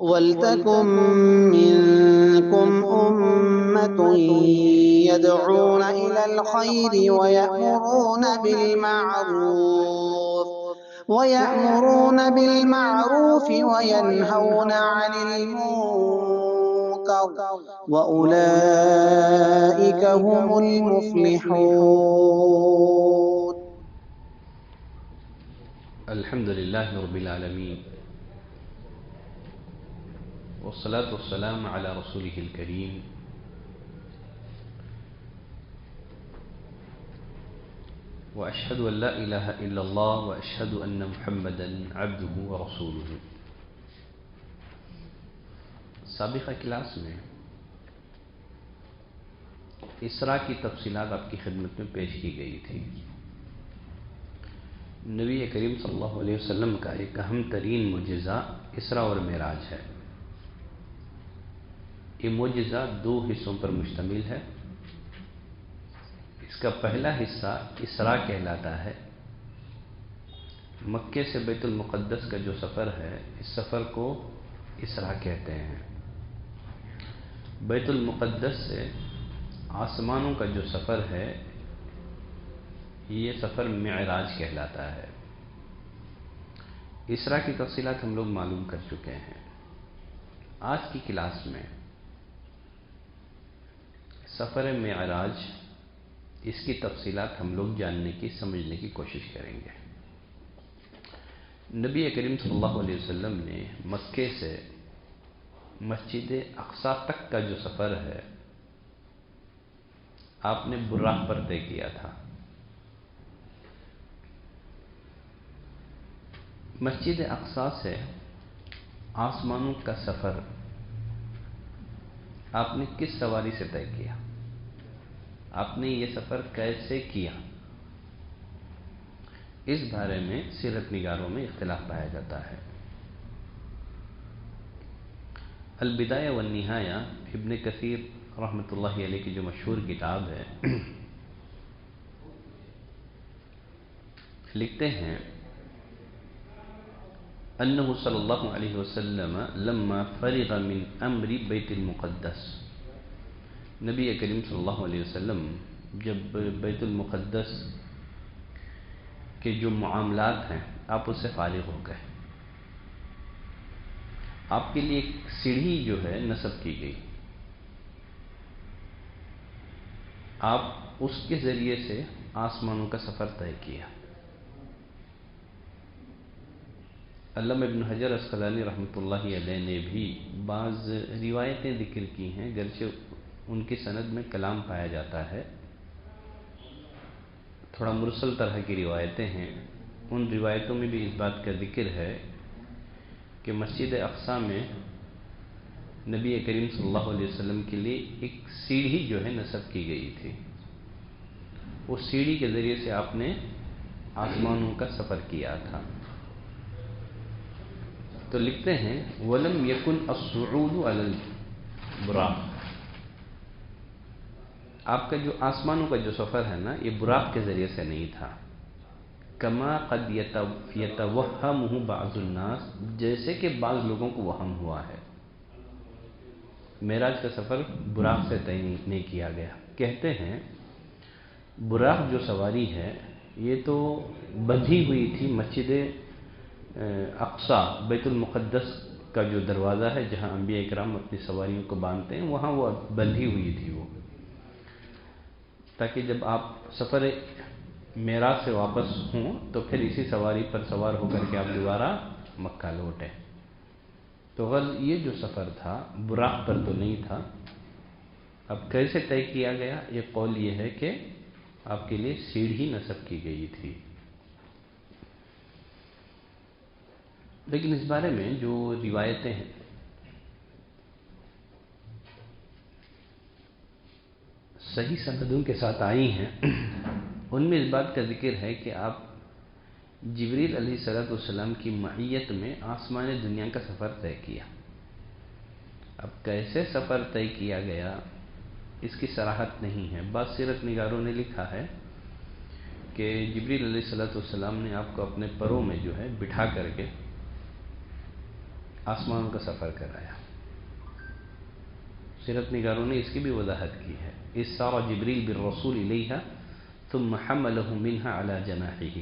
وَلْتَكُن مِّنكُمْ أُمَّةٌ يَدْعُونَ إِلَى الْخَيْرِ وَيَأْمُرُونَ وَيَنْهَوْنَ عَنِ الْمُنكَرِ وَأُولَٰئِكَ هُمُ الْمُفْلِحُونَ. الحمد لله رب العالمين والصلاة والسلام على رسوله الكريم وأشهد أن لا إله إلا الله وأشهد أن محمدا عبده ورسوله. سابقہ کلاس میں اسراء کی تفصیلات آپ کی خدمت میں پیش کی گئی تھی. نبی کریم صلی اللہ علیہ وسلم کا ایک اہم ترین معجزہ اسراء اور معراج ہے. یہ معجزہ دو حصوں پر مشتمل ہے. اس کا پہلا حصہ اسراء کہلاتا ہے. مکے سے بیت المقدس کا جو سفر ہے اس سفر کو اسراء کہتے ہیں. بیت المقدس سے آسمانوں کا جو سفر ہے یہ سفر معراج کہلاتا ہے. اسراء کی تفصیلات ہم لوگ معلوم کر چکے ہیں. آج کی کلاس میں سفر معراج اس کی تفصیلات ہم لوگ جاننے کی سمجھنے کی کوشش کریں گے. نبی کریم صلی اللہ علیہ وسلم نے مکے سے مسجد اقصی تک کا جو سفر ہے آپ نے براق پر طے کیا تھا. مسجد اقصی سے آسمانوں کا سفر آپ نے کس سواری سے طے کیا؟ آپ نے یہ سفر کیسے کیا؟ اس بارے میں سیرت نگاروں میں اختلاف پایا جاتا ہے. البدایہ والنہایہ ابن کثیر رحمۃ اللہ علیہ کی جو مشہور کتاب ہے لکھتے ہیں انہ صلی اللہ علیہ وسلم لما فرغ من امر بیت المقدس، نبی کریم صلی اللہ علیہ وسلم جب بیت المقدس کے جو معاملات ہیں آپ اس سے فارغ ہو گئے، آپ کے لیے ایک سیڑھی جو ہے نصب کی گئی. آپ اس کے ذریعے سے آسمانوں کا سفر طے کیا. علامہ ابن حجر عسقلانی رحمۃ اللہ علیہ نے بھی بعض روایتیں ذکر کی ہیں، گرچہ ان کی سند میں کلام پایا جاتا ہے. تھوڑا مرسل طرح کی روایتیں ہیں. ان روایتوں میں بھی اس بات کا ذکر ہے کہ مسجد اقصی میں نبی کریم صلی اللہ علیہ وسلم کے لیے ایک سیڑھی جو ہے نصب کی گئی تھی. اس سیڑھی کے ذریعے سے آپ نے آسمانوں کا سفر کیا تھا. تو لکھتے ہیں وَلَمْ يَكُنْ الصُّعُودُ عَلَى الْبُرَاقِ، آپ کا جو آسمانوں کا جو سفر ہے نا یہ براق کے ذریعے سے نہیں تھا. کما قد یتوہمہ بعض الناس، جیسے کہ بعض لوگوں کو وہم ہوا ہے. معراج کا سفر براق سے طے نہیں کیا گیا. کہتے ہیں براق جو سواری ہے یہ تو بندھی ہوئی تھی مسجد اقصی بیت المقدس کا جو دروازہ ہے جہاں انبیاء اکرام اپنی سواریوں کو باندھتے ہیں وہاں وہ بندھی ہوئی تھی وہ، تاکہ جب آپ سفر معراج سے واپس ہوں تو پھر اسی سواری پر سوار ہو کر کے آپ دوبارہ مکہ لوٹیں. تو یہ جو سفر تھا براق پر تو نہیں تھا. اب کیسے طے کیا گیا؟ یہ قول یہ ہے کہ آپ کے لیے سیڑھی نصب کی گئی تھی. لیکن اس بارے میں جو روایتیں ہیں صحیح سندوں کے ساتھ آئی ہیں ان میں اس بات کا ذکر ہے کہ آپ جبریل علیہ السلام کی معیت میں آسمان دنیا کا سفر طے کیا. اب کیسے سفر طے کیا گیا اس کی صراحت نہیں ہے. بعض سیرت نگاروں نے لکھا ہے کہ جبریل علیہ السلام نے آپ کو اپنے پروں میں جو ہے بٹھا کر کے آسمانوں کا سفر کرایا۔ سیرت نگاروں نے اس کی بھی وضاحت کی ہے، اذ سار جبریل بالرسول الیہا ثم حملہ منہا علی جناحہ،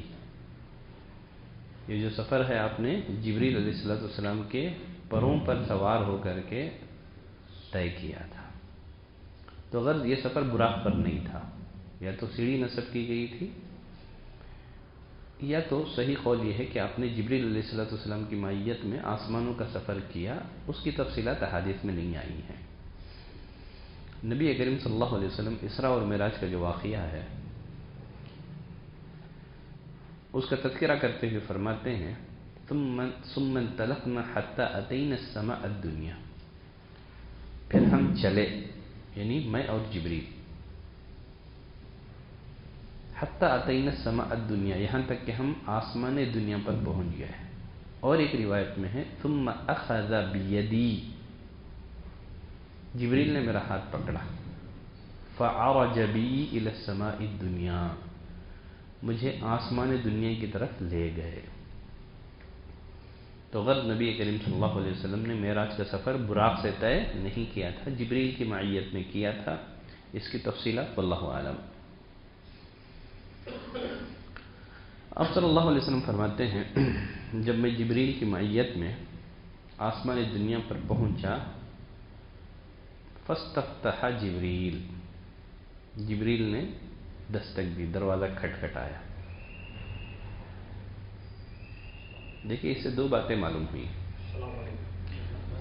یہ جو سفر ہے آپ نے جبریل علیہ السلام کے پروں پر سوار ہو کر کے طے کیا تھا۔ تو غرض یہ سفر براق پر نہیں تھا، یا تو سیڑھی نصب کی گئی تھی، یا تو صحیح قول یہ ہے کہ آپ نے جبریل علیہ السلام کی معیت میں آسمانوں کا سفر کیا، اس کی تفصیلات احادیث میں نہیں آئی ہیں۔ نبی کریم صلی اللہ علیہ وسلم اسراء اور معراج کا جو واقعہ ہے اس کا تذکرہ کرتے ہوئے فرماتے ہیں ثم انطلقنا حتى اتينا السماء الدنيا، پھر ہم چلے، یعنی میں اور جبریل، حتی اتینا السماء الدنیا، یہاں تک کہ ہم آسمان دنیا پر پہنچ گئے۔ اور ایک روایت میں ہے ثم اخذ بیدی، جبریل نے میرا ہاتھ پکڑا، فعرج بی الی السماء الدنیا، مجھے آسمان دنیا کی طرف لے گئے۔ تو غرض نبی کریم صلی اللہ علیہ وسلم نے معراج کا سفر براق سے طے نہیں کیا تھا، جبریل کی معیت میں کیا تھا، اس کی تفصیلات واللہ اعلم۔ آپ صلی اللہ علیہ وسلم فرماتے ہیں جب میں جبریل کی معیت میں آسمان دنیا پر پہنچا، فاستفتح جبریل، جبریل نے دستک دی، دروازہ کھٹکھٹایا۔ دیکھیے اس سے دو باتیں معلوم ہوئی۔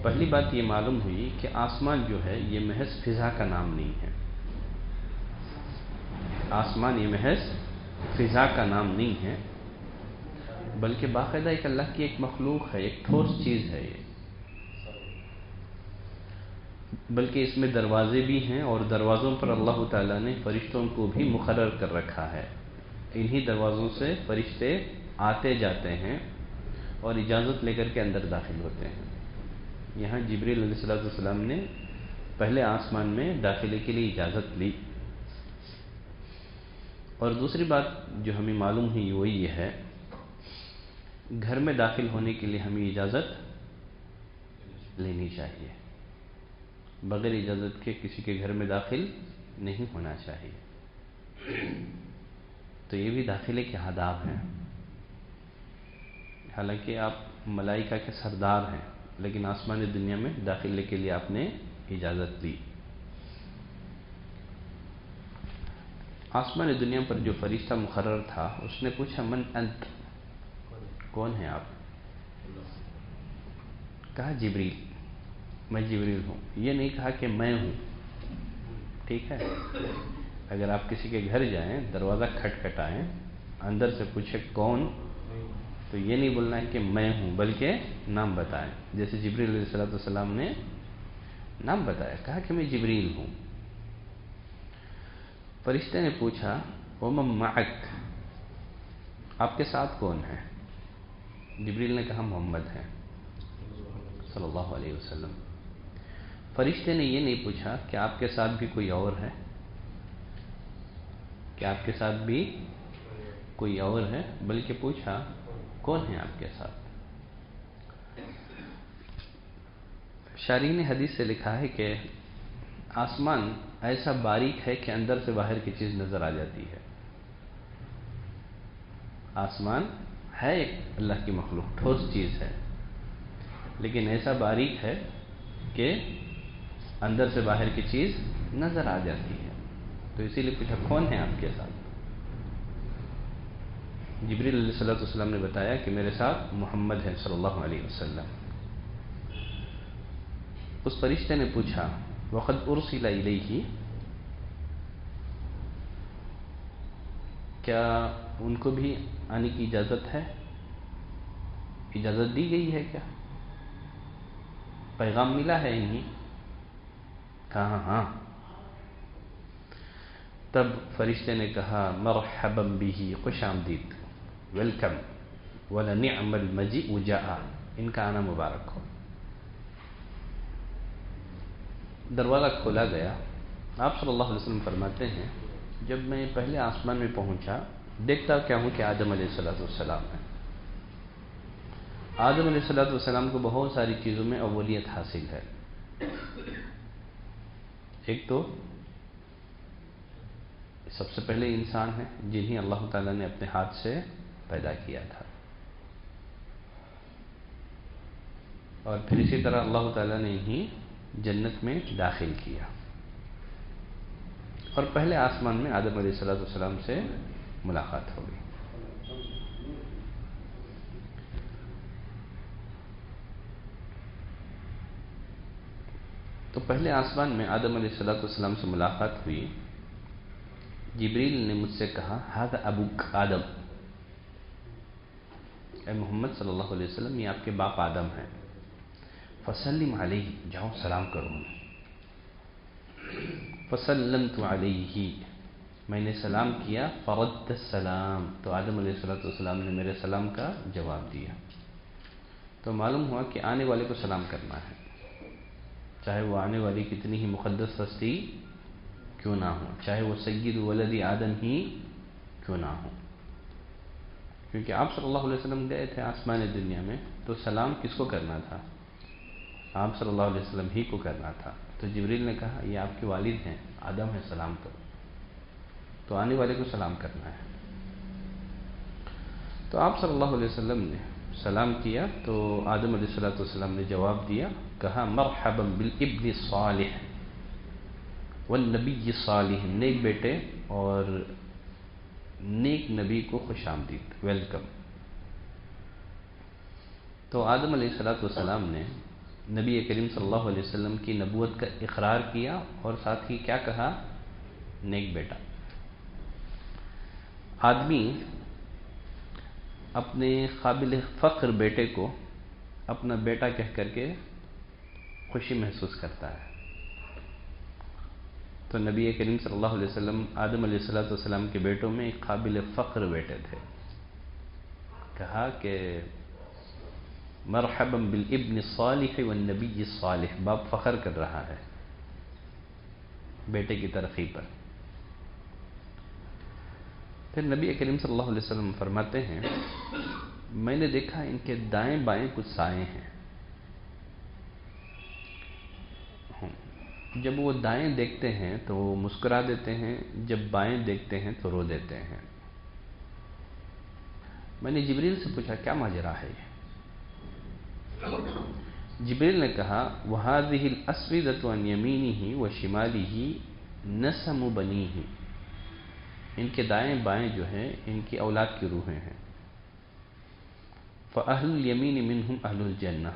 پہلی بات یہ معلوم ہوئی کہ آسمان جو ہے یہ محض فضا کا نام نہیں ہے، آسمان یہ محض فضا کا نام نہیں ہے، بلکہ باقاعدہ ایک اللہ کی ایک مخلوق ہے، ایک ٹھوس چیز ہے یہ، بلکہ اس میں دروازے بھی ہیں، اور دروازوں پر اللہ تعالیٰ نے فرشتوں کو بھی مقرر کر رکھا ہے، انہی دروازوں سے فرشتے آتے جاتے ہیں اور اجازت لے کر کے اندر داخل ہوتے ہیں۔ یہاں جبریل علیہ السلام نے پہلے آسمان میں داخلے کے لیے اجازت لی۔ اور دوسری بات جو ہمیں معلوم ہوئی وہ یہ ہے، گھر میں داخل ہونے کے لیے ہمیں اجازت لینی چاہیے، بغیر اجازت کے کسی کے گھر میں داخل نہیں ہونا چاہیے۔ تو یہ بھی داخلے کے آداب ہیں، حالانکہ آپ ملائکہ کے سردار ہیں، لیکن آسمان دنیا میں داخلے کے لیے آپ نے اجازت لی۔ آسمان دنیا پر جو فرشتہ مقرر تھا اس نے پوچھا من انت، کون ہیں آپ؟ کہا جبریل، میں جبریل ہوں۔ یہ نہیں کہا کہ میں ہوں، ٹھیک ہے؟ اگر آپ کسی کے گھر جائیں، دروازہ کھٹکھٹائیں، اندر سے پوچھے کون، تو یہ نہیں بولنا ہے کہ میں ہوں، بلکہ نام بتائیں، جیسے جبریل علیہ السلام نے نام بتایا، کہا کہ میں جبریل ہوں۔ فرشتے نے پوچھا ومن معک، آپ کے ساتھ کون ہے؟ جبریل نے کہا محمد ہے صلی اللہ علیہ وسلم۔ فرشتے نے یہ نہیں پوچھا کہ آپ کے ساتھ بھی کوئی اور ہے، کہ آپ کے ساتھ بھی کوئی اور ہے، بلکہ پوچھا کون ہے آپ کے ساتھ؟ شارحین حدیث سے لکھا ہے کہ آسمان ایسا باریک ہے کہ اندر سے باہر کی چیز نظر آ جاتی ہے۔ آسمان ہے ایک اللہ کی مخلوق، ٹھوس چیز ہے، لیکن ایسا باریک ہے کہ اندر سے باہر کی چیز نظر آ جاتی ہے۔ تو اسی لیے پوچھا کون ہے آپ کے ساتھ؟ جبریل علیہ السلام نے بتایا کہ میرے ساتھ محمد ہے صلی اللہ علیہ وسلم۔ اس فرشتے نے پوچھا وقد ارسل الیہ، کیا ان کو بھی آنے کی اجازت ہے؟ اجازت دی گئی ہے کیا؟ پیغام ملا ہے انہیں؟ کہا ہاں۔ تب فرشتے نے کہا مرحبا بہ، خوش آمدید، ویلکم، ولنعم المجیء جاء، ان کا آنا مبارک ہو۔ دروازہ کھولا گیا۔ آپ صلی اللہ علیہ وسلم فرماتے ہیں جب میں پہلے آسمان میں پہنچا، دیکھتا کیا ہوں کہ آدم علیہ السلام ہیں، آدم علیہ السلام کو بہت ساری چیزوں میں اولیت حاصل ہے. ایک تو سب سے پہلے انسان ہیں جنہیں اللہ تعالیٰ نے اپنے ہاتھ سے پیدا کیا تھا، اور پھر اسی طرح اللہ تعالیٰ نے انہیں جنت میں داخل کیا، اور پہلے آسمان میں آدم علیہ السلام سے ملاقات ہو گئی. تو پہلے آسمان میں آدم علیہ السلام سے ملاقات ہوئی. جبریل نے مجھ سے کہا ھذا ابوک آدم، اے محمد صلی اللہ علیہ وسلم یہ آپ کے باپ آدم ہیں. فسلم علیہ، جاؤ سلام کرو. فسلمت علیہ، میں نے سلام کیا. فرد السلام، تو آدم علیہ السلام نے میرے سلام کا جواب دیا. تو معلوم ہوا کہ آنے والے کو سلام کرنا ہے، چاہے وہ آنے والی کتنی ہی مقدس ہستی کیوں نہ ہو، چاہے وہ سید ولد آدم ہی کیوں نہ ہو. کیونکہ آپ صلی اللہ علیہ وسلم گئے تھے آسمان دنیا میں، تو سلام کس کو کرنا تھا؟ آپ صلی اللہ علیہ وسلم ہی کو کرنا تھا. تو جبریل نے کہا یہ آپ کے والد ہیں آدم ہے، سلام کرو. تو آنے والے کو سلام کرنا ہے. تو آپ صلی اللہ علیہ وسلم نے سلام کیا تو آدم علیہ السلام نے جواب دیا، کہا مرحبا بالابن الصالح والنبی الصالح، نیک بیٹے اور نیک نبی کو خوش آمدید، ویلکم. تو آدم علیہ السلام نے نبی کریم صلی اللہ علیہ وسلم کی نبوت کا اقرار کیا، اور ساتھ ہی کیا کہا؟ نیک بیٹا. آدمی اپنے قابل فخر بیٹے کو اپنا بیٹا کہہ کر کے خوشی محسوس کرتا ہے. تو نبی کریم صلی اللہ علیہ وسلم آدم علیہ السلام کے بیٹوں میں ایک قابل فخر بیٹے تھے. کہا کہ مرحبا بالابن الصالح والنبی الصالح، باپ فخر کر رہا ہے بیٹے کی ترقی پر. پھر نبی کریم صلی اللہ علیہ وسلم فرماتے ہیں میں نے دیکھا ان کے دائیں بائیں کچھ سائے ہیں. جب وہ دائیں دیکھتے ہیں تو وہ مسکرا دیتے ہیں، جب بائیں دیکھتے ہیں تو رو دیتے ہیں. میں نے جبریل سے پوچھا کیا ماجرا ہے یہ؟ جبریل نے کہا وَهَذِهِ الْأَسْوِدَةُ عَنْ يَمِينِهِ وَشِمَالِهِ نَسَمُ بَنِيهِ، ان کے دائیں بائیں جو ہیں ان کی اولاد کی روحیں ہیں. فَأَهْلُ الْيَمِينِ مِنْهُمْ أَهْلُ الْجَنَّةِ،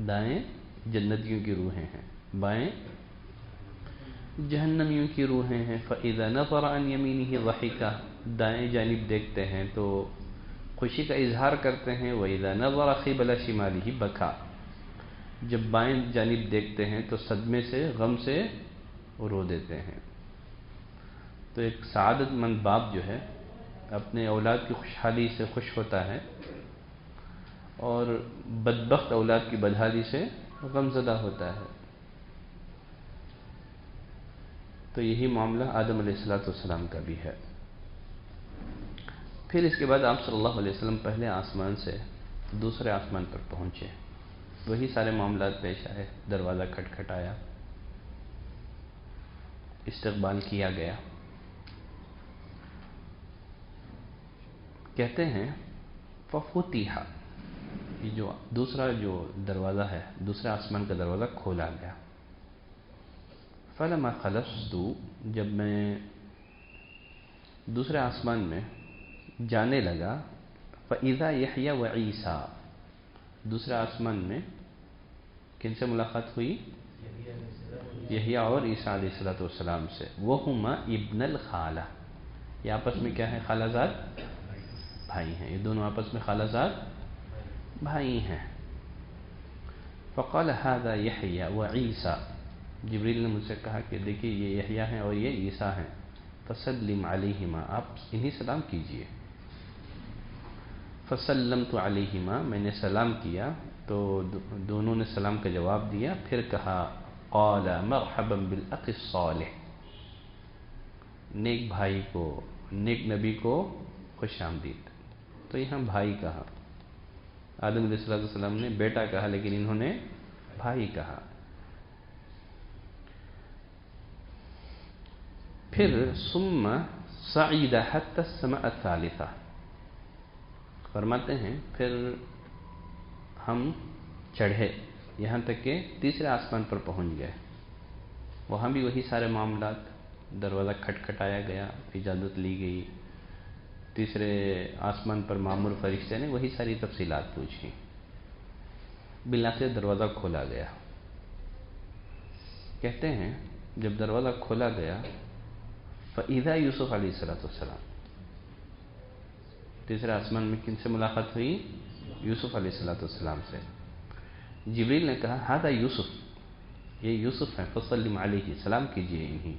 دائیں جنتیوں کی روحیں ہیں، بائیں جہنمیوں کی روحیں ہیں. فَإِذَا نَظَرَ عَنْ يَمِينِهِ ضَحِكَ، دائیں جانب دیکھتے ہیں تو خوشی کا اظہار کرتے ہیں. وَإِذَا نَظَرَ قِبَلَ شِمَالِهِ بَكَى، جب بائیں جانب دیکھتے ہیں تو صدمے سے غم سے رو دیتے ہیں. تو ایک سعادت مند باپ جو ہے اپنے اولاد کی خوشحالی سے خوش ہوتا ہے، اور بدبخت اولاد کی بدحالی سے غم زدہ ہوتا ہے. تو یہی معاملہ آدم علیہ السلام کا بھی ہے. پھر اس کے بعد آپ صلی اللہ علیہ وسلم پہلے آسمان سے دوسرے آسمان پر پہنچے. وہی سارے معاملات پیش آئے. دروازہ کھٹکھٹایا، استقبال کیا گیا. کہتے ہیں فَفُتِحَ، یہ جو دوسرا جو دروازہ ہے، دوسرے آسمان کا دروازہ کھولا گیا. فَلَمَا خَلَصْتُ، جب میں دوسرے آسمان میں جانے لگا. فَإِذَا يَحْيَى وَعِيسَى، دوسرے آسمان میں کن سے ملاقات ہوئی؟ یحییٰ اور عیسیٰ علیہ السلام سے. وَهُمَا ابن الخالہ، یہ آپس میں کیا ہے؟ خالہ زاد بھائی ہیں. یہ دونوں آپس میں خالہ زاد بھائی ہیں. فَقَالَ هَذَا يَحْيَى وَعِيسَى، جبریل نے مجھ سے کہا کہ دیکھیے یہ یحییٰ ہیں اور یہ عیسیٰ ہیں. فَسَلِّمْ عَلَيْهِمَا، آپ انہیں سلام کیجئے. فَسَلَّمْتُ عَلَيْهِمَا، میں نے سلام کیا تو دونوں نے سلام کا جواب دیا. پھر کہا قَالَ مَرْحَبًا بِالْأَخِ الصَّالِحِ، نیک بھائی کو، نیک نبی کو خوش آمدید. تو یہاں بھائی کہا. آدم علیہ السلام نے بیٹا کہا لیکن انہوں نے بھائی کہا. پھر ثم صعد حتى السماء الثالثہ، فرماتے ہیں پھر ہم چڑھے یہاں تک کہ تیسرے آسمان پر پہنچ گئے. وہاں بھی وہی سارے معاملات، دروازہ کھٹکھٹایا گیا، اجازت لی گئی، تیسرے آسمان پر مامور فرشتے نے وہی ساری تفصیلات پوچھی. بالآخر دروازہ کھولا گیا. کہتے ہیں جب دروازہ کھولا گیا فَإِذَا یوسف علیہ السلام، تیسرے آسمان میں کن سے ملاقات ہوئی؟ یوسف علیہ السلام سے. جبریل نے کہا ہذا یوسف، یہ یوسف ہیں، فسلم علیہ، سلام کیجئے انہیں.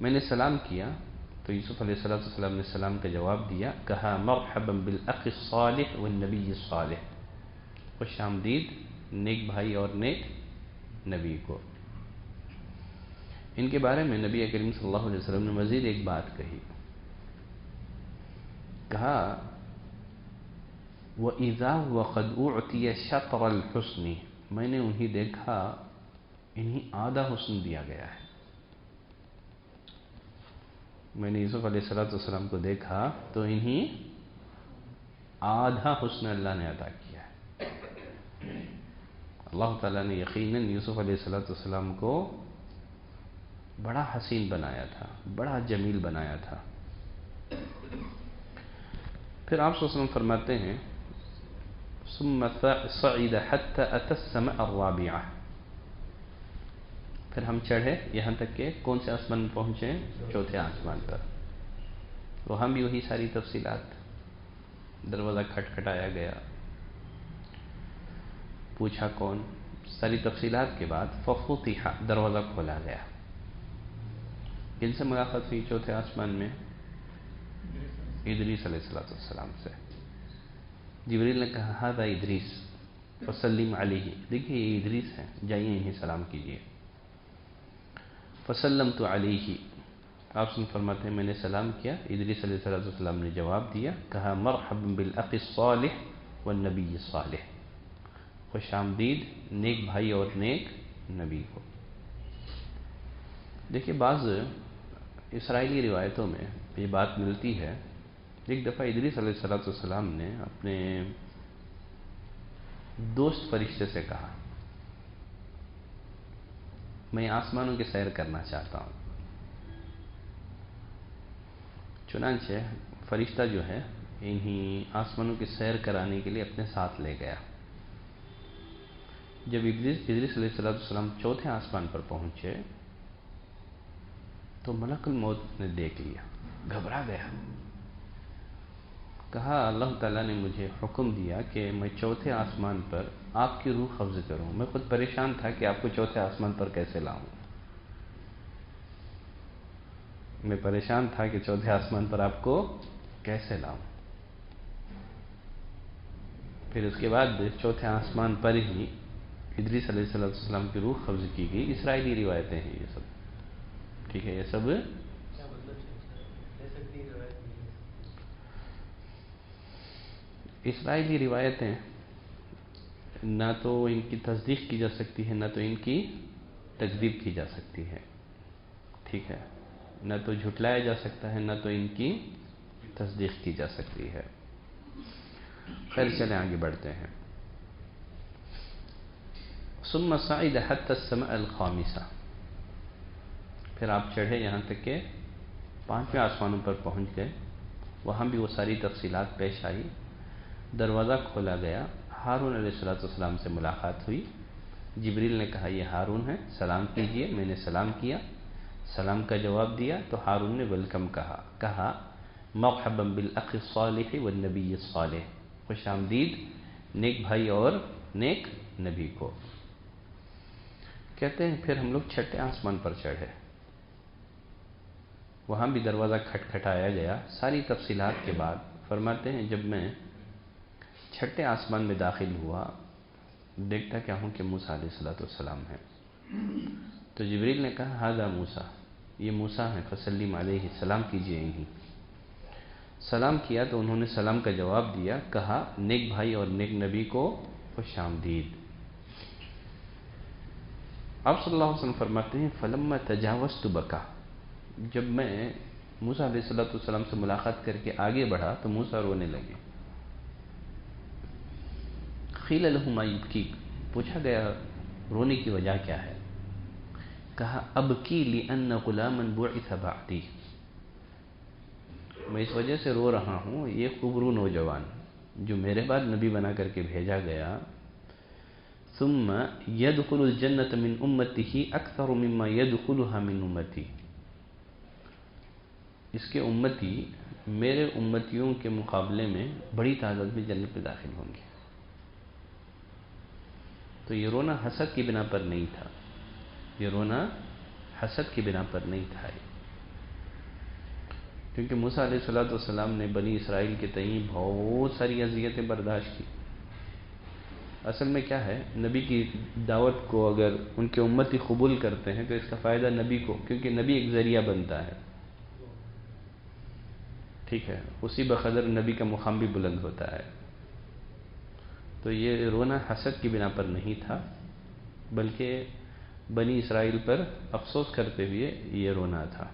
میں نے سلام کیا تو یوسف علیہ السلام نے سلام کا جواب دیا، کہا مرحبا بالاخ الصالح والنبی الصالح، خوش آمدید نیک بھائی اور نیک نبی کو. ان کے بارے میں نبی کریم صلی اللہ علیہ وسلم نے مزید ایک بات کہی، کہا وَإِذَا وَقَدْ أُعْتِيَ شَطْرَ الْحُسْنِ، میں نے انہیں دیکھا انہیں آدھا حسن دیا گیا ہے. میں نے یوسف علیہ السلام کو دیکھا تو انہیں آدھا حسن اللہ نے عطا کیا ہے. اللہ تعالیٰ نے یقیناً یوسف علیہ السلام کو بڑا حسین بنایا تھا، بڑا جمیل بنایا تھا. پھر آپ صلی اللہ علیہ وسلم فرماتے ہیں ثم صعد حتى أتى السماء الرابعة، پھر ہم چڑھے یہاں تک کہ کون سے آسمان میں پہنچے؟ چوتھے آسمان پر. وہاں بھی وہی ساری تفصیلات، دروازہ کھٹکھٹایا گیا، پوچھا کون، ساری تفصیلات کے بعد ففتح، دروازہ کھولا گیا. کن سے ملاقات ہوئی چوتھے آسمان میں؟ ادریس علیہ السلام سے. جبریل نے کہا ہذا ادریس فسلم علیہ، دیکھیے یہ ادریس ہیں، جائیے انہیں سلام کیجیے. فسلمت علیہ، آپ سے فرماتے ہیں میں نے سلام کیا. ادریس علیہ السلام نے جواب دیا، کہا مرحبا بالاخ الصالح والنبی الصالح، خوش آمدید نیک بھائی اور نیک نبی کو. دیکھیے بعض اسرائیلی روایتوں میں یہ بات ملتی ہے، ایک دفعہ ادریس علیہ السلام نے اپنے دوست فرشتے سے کہا میں آسمانوں کی سیر کرنا چاہتا ہوں. چنانچہ فرشتہ جو ہے انہیں آسمانوں کی سیر کرانے کے لیے اپنے ساتھ لے گیا. جب ادریس علیہ السلام چوتھے آسمان پر پہنچے تو ملک الموت نے دیکھ لیا، گھبرا گیا. کہا اللہ تعالیٰ نے مجھے حکم دیا کہ میں چوتھے آسمان پر آپ کی روح قبض کروں. میں خود پریشان تھا کہ آپ کو چوتھے آسمان پر کیسے لاؤں. میں پریشان تھا کہ چوتھے آسمان پر آپ کو کیسے لاؤں. پھر اس کے بعد چوتھے آسمان پر ہی ادریس علیہ السلام کی روح قبض کی گئی. اسرائیلی روایتیں ہیں یہ سب، ٹھیک ہے، یہ سب اسرائیلی روایتیں، نہ تو ان کی تصدیق کی جا سکتی ہے نہ تو ان کی تکذیب کی جا سکتی ہے، ٹھیک ہے، نہ تو جھٹلایا جا سکتا ہے نہ تو ان کی تصدیق کی جا سکتی ہے. خیر چلیں آگے بڑھتے ہیں. ثم صعد حتى السماء الخامسة، پھر آپ چڑھے یہاں تک کہ پانچویں آسمانوں پر پہنچ گئے. وہاں بھی وہ ساری تفصیلات پیش آئی. دروازہ کھولا گیا، ہارون علیہ السلام سے ملاقات ہوئی. جبریل نے کہا یہ ہارون ہے، سلام کیجئے. میں نے سلام کیا، سلام کا جواب دیا تو ہارون نے ویلکم کہا مرحبا بالاخ الصالح والنبی الصالح، خوش آمدید نیک بھائی اور نیک نبی کو. کہتے ہیں پھر ہم لوگ چھٹے آسمان پر چڑھے. وہاں بھی دروازہ کھٹکھٹایا گیا. ساری تفصیلات کے بعد فرماتے ہیں جب میں چھٹے آسمان میں داخل ہوا دیکھتا کیا ہوں کہ موسیٰ علیہ السلام ہیں. تو جبریل نے کہا ھذا موسیٰ، یہ موسیٰ ہیں، فسلم علیہ، سلام کیجئے انہیں. سلام کیا تو انہوں نے سلام کا جواب دیا، کہا نیک بھائی اور نیک نبی کو خوش آمدید۔ آپ صلی اللہ علیہ وسلم فرماتے ہیں فلما تجاوزت بکا، جب میں موسیٰ علیہ السلام سے ملاقات کر کے آگے بڑھا تو موسیٰ رونے لگے۔ قیل لہ ما یبکیک، پوچھا گیا رونے کی وجہ کیا ہے؟ کہا ابکی لأن غلاما بعث بعدی، میں اس وجہ سے رو رہا ہوں، یہ خوبرو نوجوان جو میرے بعد نبی بنا کر کے بھیجا گیا، ثم يدخل الجنة من امته اکثر مما يدخلها من امتی، اس کے امتی میرے امتیوں کے مقابلے میں بڑی تعداد میں جنت میں داخل ہوں گے۔ تو یہ رونا حسد کی بنا پر نہیں تھا، یہ رونا حسد کی بنا پر نہیں تھا، کیونکہ موسیٰ علیہ السلام نے بنی اسرائیل کے تئیں بہت ساری اذیتیں برداشت کی۔ اصل میں کیا ہے، نبی کی دعوت کو اگر ان کے امتی قبول کرتے ہیں تو اس کا فائدہ نبی کو، کیونکہ نبی ایک ذریعہ بنتا ہے، ٹھیک ہے، اسی بقدر نبی کا مقام بھی بلند ہوتا ہے۔ تو یہ رونا حسد کی بنا پر نہیں تھا، بلکہ بنی اسرائیل پر افسوس کرتے ہوئے یہ رونا تھا۔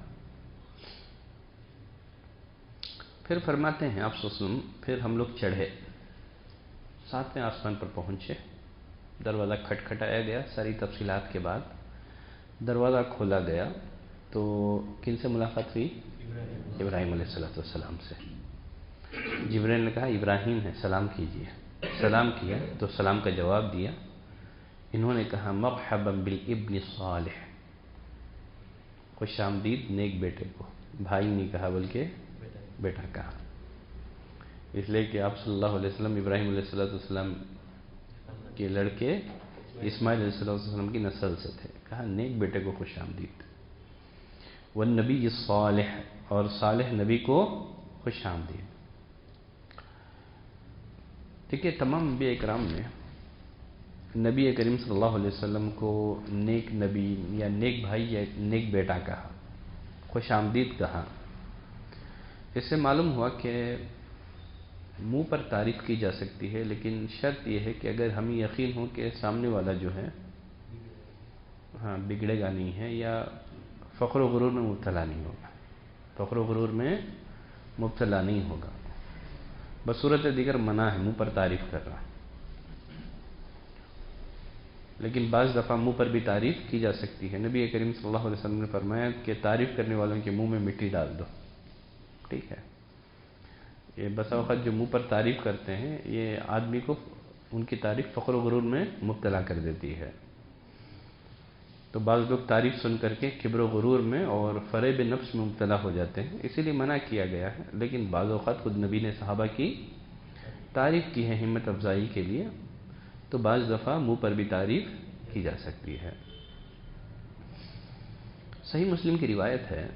پھر فرماتے ہیں آپ وسلم، پھر ہم لوگ چڑھے، 7ویں آسمان پر پہنچے، دروازہ کھٹکھٹایا گیا، ساری تفصیلات کے بعد دروازہ کھولا گیا تو کن سے ملاقات ہوئی؟ ابراہیم علیہ السلام سے۔ جبرائیل نے کہا ابراہیم ہے، سلام کیجیے۔ سلام کیا تو سلام کا جواب دیا، انہوں نے کہا مرحبا بالابن الصالح، خوش آمدید نیک بیٹے کو، بھائی نہیں کہا بلکہ بیٹا کہا، اس لیے کہ آپ صلی اللہ علیہ وسلم ابراہیم علیہ السلام کے لڑکے اسماعیل علیہ السلام کی نسل سے تھے، کہا نیک بیٹے کو خوش آمدید، والنبی الصالح، اور صالح نبی کو خوش آمدید۔ دیکھیے تمام انبیاء اکرام نے نبی کریم صلی اللہ علیہ وسلم کو نیک نبی یا نیک بھائی یا نیک بیٹا کہا، خوش آمدید کہا۔ اس سے معلوم ہوا کہ منہ پر تعریف کی جا سکتی ہے، لیکن شرط یہ ہے کہ اگر ہمیں یقین ہو کہ سامنے والا جو ہے ہاں بگڑے گا نہیں ہے، یا فخر و غرور میں مبتلا نہیں ہوگا، فخر و غرور میں مبتلا نہیں ہوگا، بصورت دیگر منع ہے منہ پر تعریف کر رہا۔ لیکن بعض دفعہ منہ پر بھی تعریف کی جا سکتی ہے۔ نبی کریم صلی اللہ علیہ وسلم نے فرمایا کہ تعریف کرنے والوں کے منہ میں مٹی ڈال دو، ٹھیک ہے۔ یہ بسا اوقات جو منہ پر تعریف کرتے ہیں، یہ آدمی کو ان کی تعریف فخر و غرور میں مبتلا کر دیتی ہے۔ تو بعض لوگ تعریف سن کر کے کبر و غرور میں اور فریب نفس میں مبتلا ہو جاتے ہیں، اسی لیے منع کیا گیا ہے۔ لیکن بعض اوقات خود نبی نے صحابہ کی تعریف کی ہے ہمت افزائی کے لیے، تو بعض دفعہ منہ پر بھی تعریف کی جا سکتی ہے۔ صحیح مسلم کی روایت ہے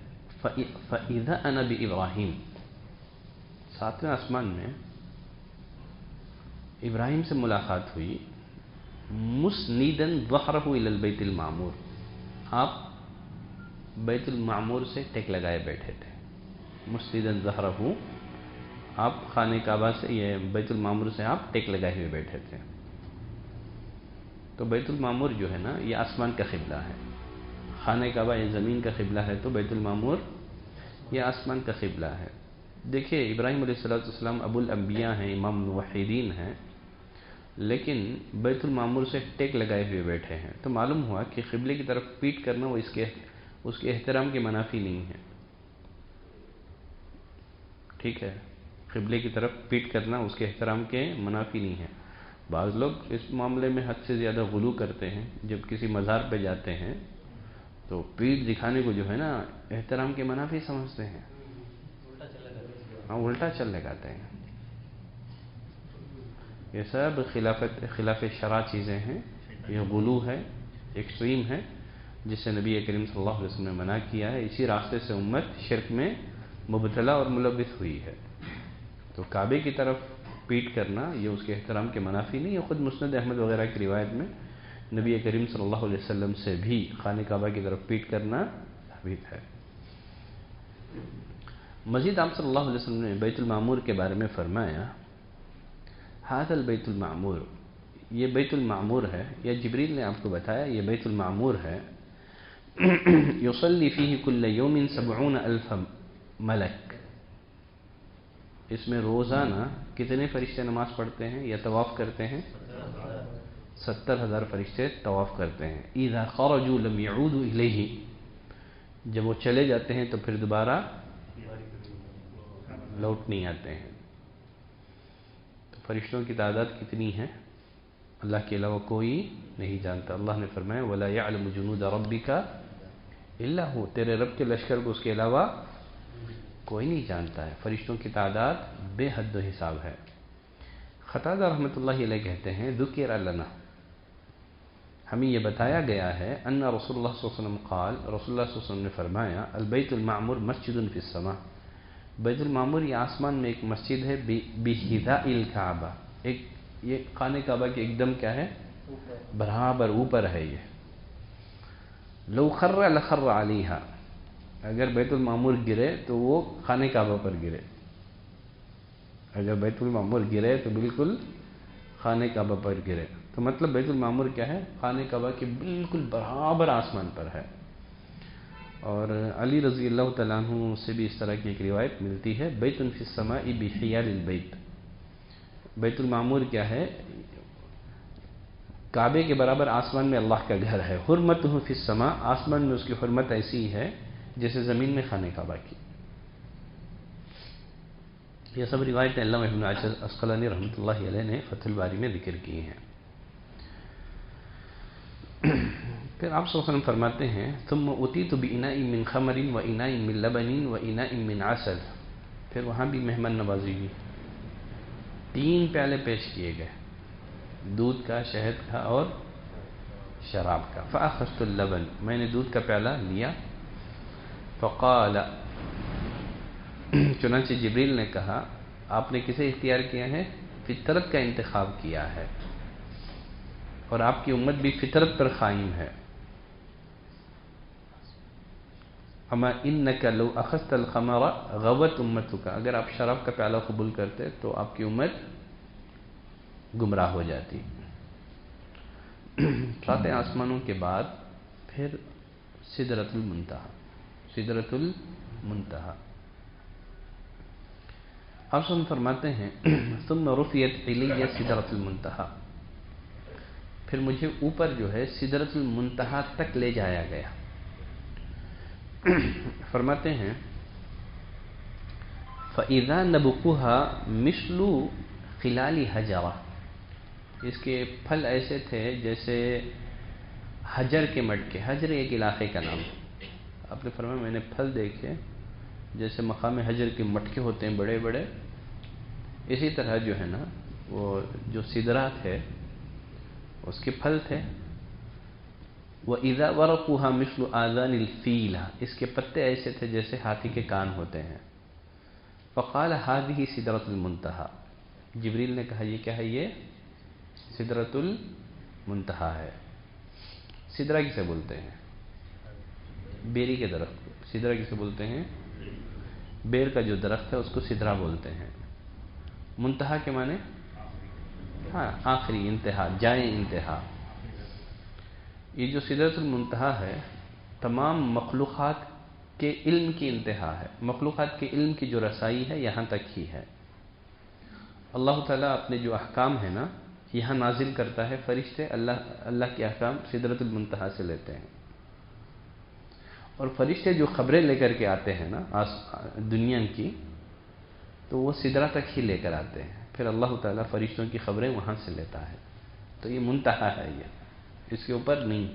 فَإِذَا أَنَا بِإِبْرَاهِيمَ، 7ویں آسمان میں ابراہیم سے ملاقات ہوئی، مُسْنِدًا ظَهْرَهُ إِلَى الْبَيْتِ الْمَعْمُورِ، آپ بیت المعمور سے ٹیک لگائے بیٹھے تھے، مُسْنِدًا ظَهْرَهُ، آپ خانہ کعبہ سے، یہ بیت المعمور سے آپ ٹیک لگائے ہوئے بیٹھے تھے۔ تو بیت المعمور جو ہے نا یہ آسمان کا قبلہ ہے، خانہ کعبہ یہ زمین کا قبلہ ہے، تو بیت المعمور یہ آسمان کا قبلہ ہے۔ دیکھیے ابراہیم علیہ السلام ابو الانبیاء ہیں، امام الموحدین ہیں، لیکن بیت المعمور سے ٹیک لگائے ہوئے بیٹھے ہیں، تو معلوم ہوا کہ قبلے کی طرف پیٹ کرنا وہ اس کے احترام کے منافی نہیں ہے، ٹھیک ہے، قبلے کی طرف پیٹ کرنا اس کے احترام کے منافی نہیں ہے۔ بعض لوگ اس معاملے میں حد سے زیادہ غلو کرتے ہیں، جب کسی مزار پہ جاتے ہیں تو پیٹ دکھانے کو جو ہے نا احترام کے منافی سمجھتے ہیں، ہاں الٹا چل لگاتے ہیں۔ یہ سب خلاف شرع چیزیں ہیں، یہ غلو ہے، ایکسٹریم ہے، جس سے نبی کریم صلی اللہ علیہ وسلم نے منع کیا ہے۔ اسی راستے سے امت شرک میں مبتلا اور ملوث ہوئی ہے۔ تو کعبے کی طرف پیٹ کرنا یہ اس کے احترام کے منافی نہیں ہے۔ خود مسند احمد وغیرہ کی روایت میں نبی کریم صلی اللہ علیہ وسلم سے بھی خانہ کعبہ کی طرف پیٹ کرنا ثابت ہے۔ مزید آپ صلی اللہ علیہ وسلم نے بیت المعمور کے بارے میں فرمایا ھذا البیت المعمور، یہ بیت المعمور ہے، یا جبریل نے آپ کو بتایا یہ بیت المعمور ہے، یصلی فیہ کل یوم 70,000 ملک، اس میں روزانہ کتنے فرشتے نماز پڑھتے ہیں یا طواف کرتے ہیں؟ 70,000 فرشتے طواف کرتے ہیں۔ اذا خرجوا لم يعودوا الیہ، جب وہ چلے جاتے ہیں تو پھر دوبارہ لوٹ نہیں آتے ہیں۔ تو فرشتوں کی تعداد کتنی ہے اللہ کے علاوہ کوئی نہیں جانتا۔ اللہ نے فرمایا وَلَا يَعْلَمُ جُنُودَ رَبِّكَ إِلَّا هُوَ، تیرے رب کے لشکر کو اس کے علاوہ کوئی نہیں جانتا ہے۔ فرشتوں کی تعداد بے حد و حساب ہے۔ قتادہ رحمۃ اللہ علیہ کہتے ہیں ذکر لنا، ہمیں یہ بتایا گیا ہے ان رسول اللہ صلی اللہ علیہ وسلم قال، رسول اللہ صلی اللہ علیہ وسلم نے فرمایا البیت المعمور مسجد فی السماء، بیت المعمور یہ آسمان میں ایک مسجد ہے، بحذاء الکعبہ، ایک یہ خانہ کعبہ کے ایک دم کیا ہے، برابر اوپر ہے یہ۔ لو خر لخر علیہا، اگر بیت المعمور گرے تو وہ خانہ کعبہ پر گرے، اگر بیت المعمور گرے تو بالکل خانہ کعبہ پر گرے۔ تو مطلب بیت المعمور کیا ہے، خانہ کعبہ کے بالکل برابر آسمان پر ہے۔ اور علی رضی اللہ تعالیٰ عنہ سے بھی اس طرح کی ایک روایت ملتی ہے بیت فی السماء بحیال البیت، بیت المعمور کیا ہے، کعبے کے برابر آسمان میں اللہ کا گھر ہے، حرمتہ فی السماء، آسمان میں اس کی حرمت ایسی ہے جیسے زمین میں خانہ کعبہ کی۔ یہ سب روایتیں علامہ ابن حجر عسقلانی رحمۃ اللہ علیہ نے فتح الباری میں ذکر کی ہیں۔ پھر آپ صلی اللہ علیہ وسلم فرماتے ہیں ثم اتیت باناء من خمر واناء من لبن واناء من عسل، پھر وہاں بھی مہمان نوازی ہوئی، 3 پیالے پیش کیے گئے، دودھ کا، شہد کا اور شراب کا۔ فاخذت اللبن، میں نے دودھ کا پیالہ لیا، فقال، چنانچہ جبریل نے کہا آپ نے کسے اختیار کیا ہے، فطرت کا انتخاب کیا ہے، اور آپ کی امت بھی فطرت پر قائم ہے۔ اما انک لو اخذت الخمر غوت امتک، اگر آپ شراب کا پیالہ قبول کرتے تو آپ کی امت گمراہ ہو جاتی۔ 7 آسمانوں کے بعد پھر سدرۃ المنتہا، سدرۃ المنتہا۔ آپ سن فرماتے ہیں ثم رفعت الی سدرۃ المنتہا، پھر مجھے اوپر جو ہے سدرۃ المنتہا تک لے جایا گیا۔ فرماتے ہیں فَإِذَا نَبْقُهَا مِثْلُ خِلَالِ حَجَرَةٍ، اس کے پھل ایسے تھے جیسے حجر کے مٹکے، حجر ایک علاقے کا نام ہے۔ آپ نے فرمایا میں نے پھل دیکھے جیسے مقام حجر کے مٹکے ہوتے ہیں بڑے بڑے، اسی طرح جو ہے نا وہ جو سدرات ہے اس کے پھل تھے۔ وَإِذَا وَرَقُهَا مِثْلُ آذَانِ الْفِيلَ، اس کے پتے ایسے تھے جیسے ہاتھی کے کان ہوتے ہیں۔ فقال هذه سدرۃ المنتہا، جبریل نے کہا یہ کیا ہے، یہ سدرۃ المنتہا ہے۔ سدرہ کسے بولتے ہیں، بیری کے درخت کو سدرہ کسے بولتے ہیں، بیر کا جو درخت ہے اس کو سدرہ بولتے ہیں۔ منتہا کے معنی ہاں آخری، انتہا، جائے انتہا۔ یہ جو سدرۃ المنتہا ہے تمام مخلوقات کے علم کی انتہا ہے، مخلوقات کے علم کی جو رسائی ہے یہاں تک ہی ہے۔ اللہ تعالیٰ اپنے جو احکام ہیں نا یہاں نازل کرتا ہے، فرشتے اللہ کے احکام سدرۃ المنتہا سے لیتے ہیں، اور فرشتے جو خبریں لے کر کے آتے ہیں نا دنیا کی، تو وہ سدرہ تک ہی لے کر آتے ہیں، پھر اللہ تعالیٰ فرشتوں کی خبریں وہاں سے لیتا ہے۔ تو یہ منتہا ہے، یہ اس کے اوپر نہیں۔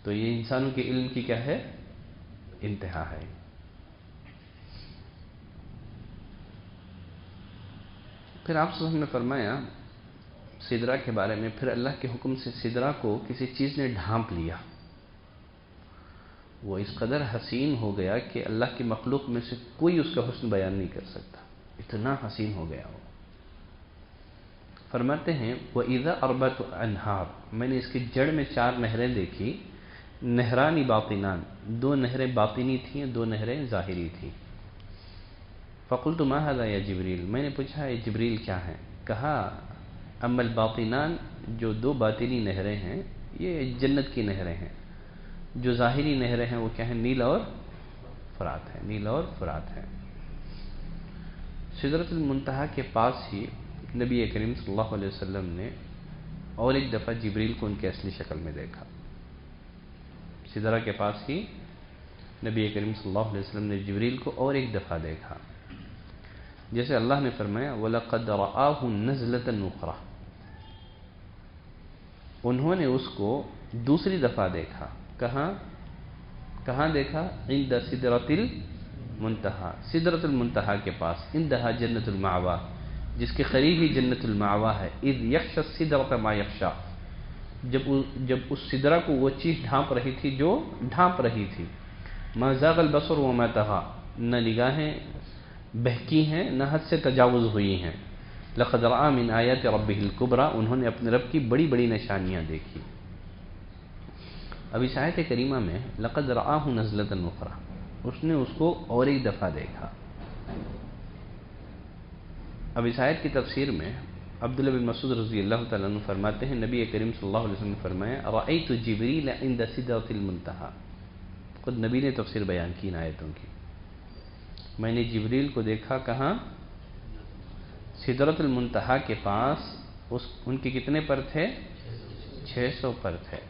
تو یہ انسانوں کے علم کی کیا ہے، انتہا ہے۔ پھر آپ صلی اللہ علیہ وسلم نے فرمایا سدرہ کے بارے میں، پھر اللہ کے حکم سے سدرہ کو کسی چیز نے ڈھانپ لیا، وہ اس قدر حسین ہو گیا کہ اللہ کی مخلوق میں سے کوئی اس کا حسن بیان نہیں کر سکتا، اتنا حسین ہو گیا وہ۔ فرماتے ہیں وَإِذَا أَرْبَعَةُ أَنْهَارٍ، میں نے اس کی جڑ میں 4 نہریں دیکھی، نہرانی باطنان، دو نہریں باطنی تھیں، دو نہریں ظاہری تھیں۔ فقلت ما هذا یا جبریل، میں نے پوچھا یہ جبریل کیا ہیں؟ کہا اما الباطنان، جو دو باطنی نہریں ہیں یہ جنت کی نہریں ہیں، جو ظاہری نہریں ہیں وہ کیا ہیں؟ نیل اور فرات ہیں، نیل اور فرات ہیں۔ سدرۃ المنتہا کے پاس ہی نبی کریم صلی اللہ علیہ وسلم نے اور ایک دفعہ جبریل کو ان کی اصلی شکل میں دیکھا۔ سدرہ کے پاس ہی نبی کریم صلی اللہ علیہ وسلم نے جبریل کو اور ایک دفعہ دیکھا، جیسے اللہ نے فرمایا وَلَقَدْ رَآهُ نَزْلَةً أُخْرَى، انہوں نے اس کو دوسری دفعہ دیکھا۔ کہاں دیکھا؟ عند سدرۃ المنتہا، سدرۃ المنتہا کے پاس، عندہا جنت المأویٰ، جس کے قریب ہی جنت المأویٰ ہے۔ اذ یغشی السدرۃ ما یغشی، جب اس سدرہ کو وہ چیز ڈھانپ رہی تھی جو ڈھانپ رہی تھی۔ ما زاغ البصر وما طغی، نہ نگاہیں بہکی ہیں نہ حد سے تجاوز ہوئی ہیں۔ لقد رأى من آیات ربہ الکبریٰ، انہوں نے اپنے رب کی بڑی بڑی نشانیاں دیکھی۔ اب اس آیت کریمہ میں لقد رآہ نزلۃ اخری، اس نے اس کو اور ایک دفعہ دیکھا۔ اب اس آیت کی تفسیر میں عبداللہ بن مسعود رضی اللہ تعالیٰ عنہ فرماتے ہیں نبی کریم صلی اللہ علیہ وسلم نے فرمایا رأیت جبریل عند سدرۃ المنتہا، خود نبی نے تفسیر بیان کی ان آیتوں کی، میں نے جبریل کو دیکھا کہاں؟ سدرۃ المنتہا کے پاس۔ ان کے کتنے پر تھے؟ 600 پر تھے۔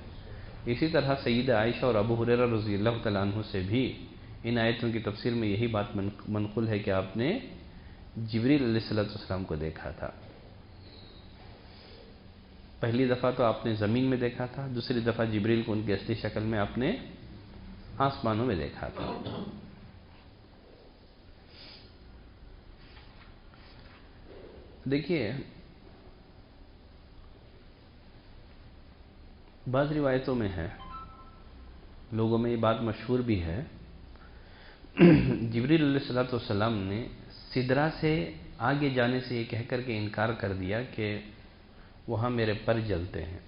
اسی طرح سیدہ عائشہ اور ابو ہریرہ رضی اللہ تعالیٰ عنہ سے بھی ان آیتوں کی تفسیر میں یہی بات منقول ہے کہ آپ نے جبریل علیہ السلام کو دیکھا تھا۔ پہلی دفعہ تو آپ نے زمین میں دیکھا تھا، دوسری دفعہ جبریل کو ان کی اصلی شکل میں آپ نے آسمانوں میں دیکھا تھا۔ دیکھیے بعض روایتوں میں ہے، لوگوں میں یہ بات مشہور بھی ہے، جبریل علیہ السلام نے سدرہ سے آگے جانے سے یہ کہہ کر کے انکار کر دیا کہ وہاں میرے پر جلتے ہیں۔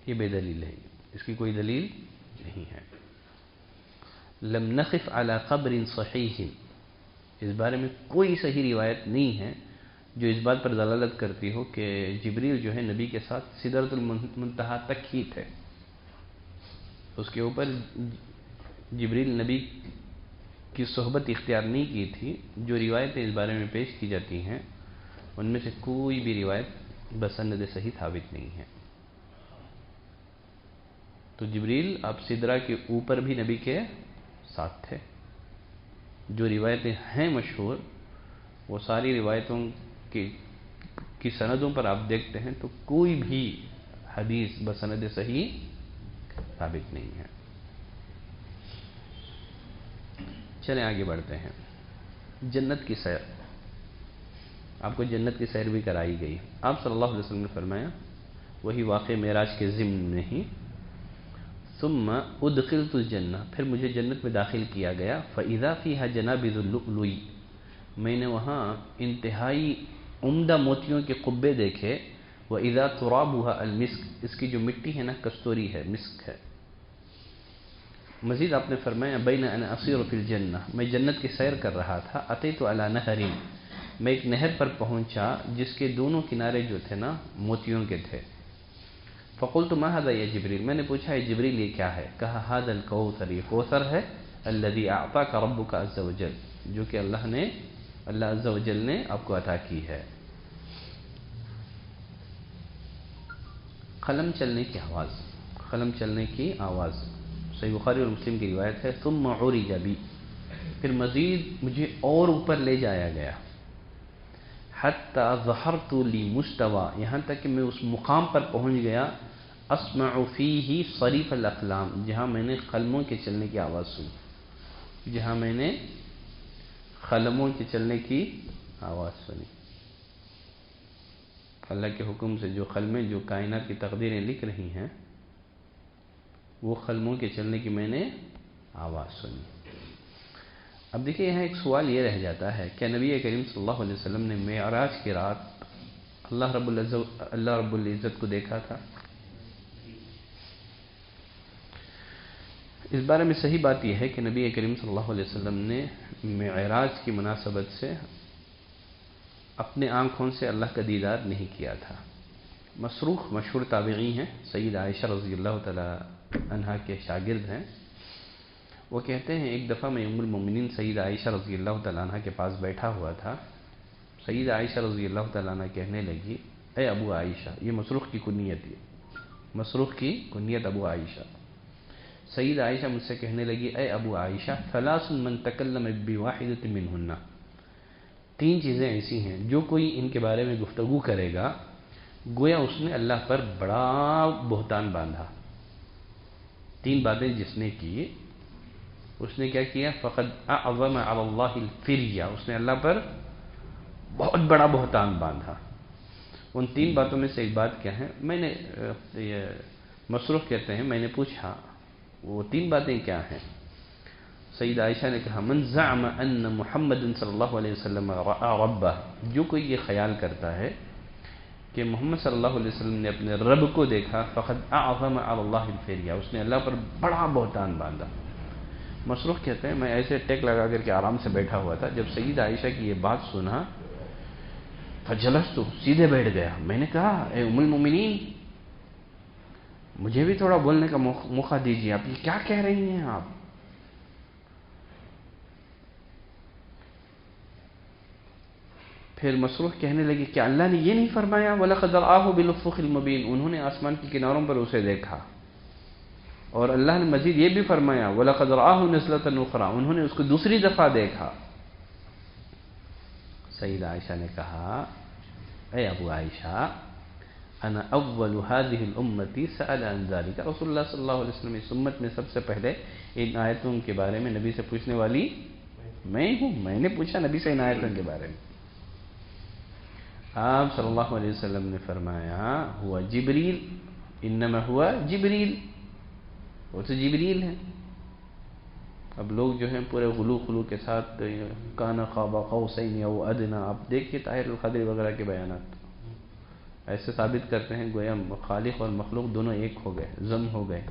یہ بے دلیل ہے، اس کی کوئی دلیل نہیں ہے۔ لم نقف علی قبر صحیح، اس بارے میں کوئی صحیح روایت نہیں ہے جو اس بات پر دلالت کرتی ہو کہ جبریل جو ہے نبی کے ساتھ سدرۃ المنتہا تک ہی تھے، اس کے اوپر جبریل نبی کی صحبت اختیار نہیں کی تھی۔ جو روایتیں اس بارے میں پیش کی جاتی ہیں ان میں سے کوئی بھی روایت بسند صحیح ثابت نہیں ہے۔ تو جبریل آپ سدرہ کے اوپر بھی نبی کے ساتھ تھے۔ جو روایتیں ہیں مشہور، وہ ساری روایتوں کی سندوں پر آپ دیکھتے ہیں تو کوئی بھی حدیث بسند صحیح ثابت نہیں ہے۔ چلیں آگے بڑھتے ہیں۔ جنت کی سیر، آپ کو جنت کی سیر بھی کرائی گئی۔ آپ صلی اللہ علیہ وسلم نے فرمایا، وہی واقع معراج کے ضمن میں ہی، ثم ادخلت الجنہ، پھر مجھے جنت میں داخل کیا گیا، فاذا فیہا جنابذ اللؤلؤ، میں نے وہاں انتہائی عمدہ موتیوں کے قبے دیکھے، واذا ترابها المسک، اس کی جو مٹی ہے نا کستوری ہے، مسک ہے۔ مزید آپ نے فرمایا بین انا اسیر فی الجنہ، میں جنت کی سیر کر رہا تھا، اتیت علی نہر، میں ایک نہر پر پہنچا جس کے دونوں کنارے جو تھے نا موتیوں کے تھے۔ فقلت ما هذا یا جبریل، میں نے پوچھا یہ جبریل یہ کیا ہے؟ کہا هذا الکوثر، یہ کوثر ہے، الذی اعطاک ربک عز وجل، جو کہ اللہ عز وجل نے آپ کو عطا کی ہے۔ قلم چلنے کی آواز، قلم چلنے کی آواز، صحیح بخاری اور مسلم کی روایت ہے۔ ثم عرج بی، پھر مزید مجھے اور اوپر لے جایا گیا، حتی ظہرت لی مستوی، یہاں تک کہ میں اس مقام پر پہنچ گیا، اسمع فیہ صریف الاقلام، جہاں میں نے قلموں کے چلنے کی آواز سنی، جہاں میں نے قلموں کے چلنے کی آواز سنی۔ اللہ کے حکم سے جو قلمیں جو کائنات کی تقدیریں لکھ رہی ہیں، وہ قلموں کے چلنے کی میں نے آواز سنی۔ اب دیکھیں یہاں ایک سوال یہ رہ جاتا ہے، کیا نبی کریم صلی اللہ علیہ وسلم نے معراج کی رات اللہ رب العزت کو دیکھا تھا؟ اس بارے میں صحیح بات یہ ہے کہ نبی کریم صلی اللہ علیہ وسلم نے معراج کی مناسبت سے اپنے آنکھوں سے اللہ کا دیدار نہیں کیا تھا۔ مسروق مشہور تابعی ہیں، سید عائشہ رضی اللہ تعالی عنہا کے شاگرد ہیں۔ وہ کہتے ہیں ایک دفعہ میں ام المومنین سید عائشہ رضی اللہ تعالی عنہ کے پاس بیٹھا ہوا تھا۔ سید عائشہ رضی اللہ تعالی عنہ کہنے لگی، اے ابو عائشہ، یہ مسروق کی کنیت ہے، مسروق کی کنیت ابو عائشہ۔ سید عائشہ مجھ سے کہنے لگی، اے ابو عائشہ، ثلاث من تکلم بواحدۃ منہن، تین چیزیں ایسی ہیں جو کوئی ان کے بارے میں گفتگو کرے گا گویا اس نے اللہ پر بڑا بہتان باندھا۔ تین باتیں جس نے کی، اس نے کیا کیا؟ فقد اعظم علی اللہ الفریہ، اس نے اللہ پر بہت بڑا بہتان باندھا۔ ان تین باتوں میں سے ایک بات کیا ہے؟ میں نے مسروق کہتے ہیں میں نے پوچھا وہ تین باتیں کیا ہیں؟ سید عائشہ نے کہا، من زعم ان محمد صلی اللہ علیہ وسلم رأى ربہ، جو کوئی یہ خیال کرتا ہے کہ محمد صلی اللہ علیہ وسلم نے اپنے رب کو دیکھا، فقد اعظم علی اللہ الفریہ، اس نے اللہ پر بڑا بہتان باندھا۔ مسروق کہتے ہیں میں ایسے ٹیک لگا کر کے آرام سے بیٹھا ہوا تھا، جب سید عائشہ کی یہ بات سنا فجلست، سیدھے بیٹھ گیا۔ میں نے کہا، اے ام المومنین، مجھے بھی تھوڑا بولنے کا موقع دیجیے، آپ یہ کیا کہہ رہی ہیں آپ؟ پھر مسروق کہنے لگی کہ اللہ نے یہ نہیں فرمایا وَلَقَدْ رَآهُ بِالْأُفُقِ الْمُبِينِ، انہوں نے آسمان کی کناروں پر اسے دیکھا، اور اللہ نے مزید یہ بھی فرمایا وَلَقَدْ رَآهُ نَزْلَةً أُخْرَى، انہوں نے اس کو دوسری دفعہ دیکھا۔ سید عائشہ نے کہا، اے ابو عائشہ، انا اول هذه الامتی سأل عن ذلك، رسول اللہ صلی اللہ علیہ وسلم اس امت میں سب سے پہلے ان آیتوں کے بارے میں نبی سے پوچھنے والی میں ہوں، میں نے پوچھا نبی سے ان آیتوں کے بارے میں۔ آپ صلی اللہ علیہ وسلم نے فرمایا، ہوا جبریل، انما ہوا جبریل، وہ تو جبریل ہے۔ اب لوگ جو ہیں پورے غلو کے ساتھ کان قاب قوسین او ادنا، آپ دیکھیے طاہر القدری وغیرہ کے بیانات ایسے ثابت کرتے ہیں گویا خالق اور مخلوق دونوں ایک ہو گئے، ضم ہو گئے۔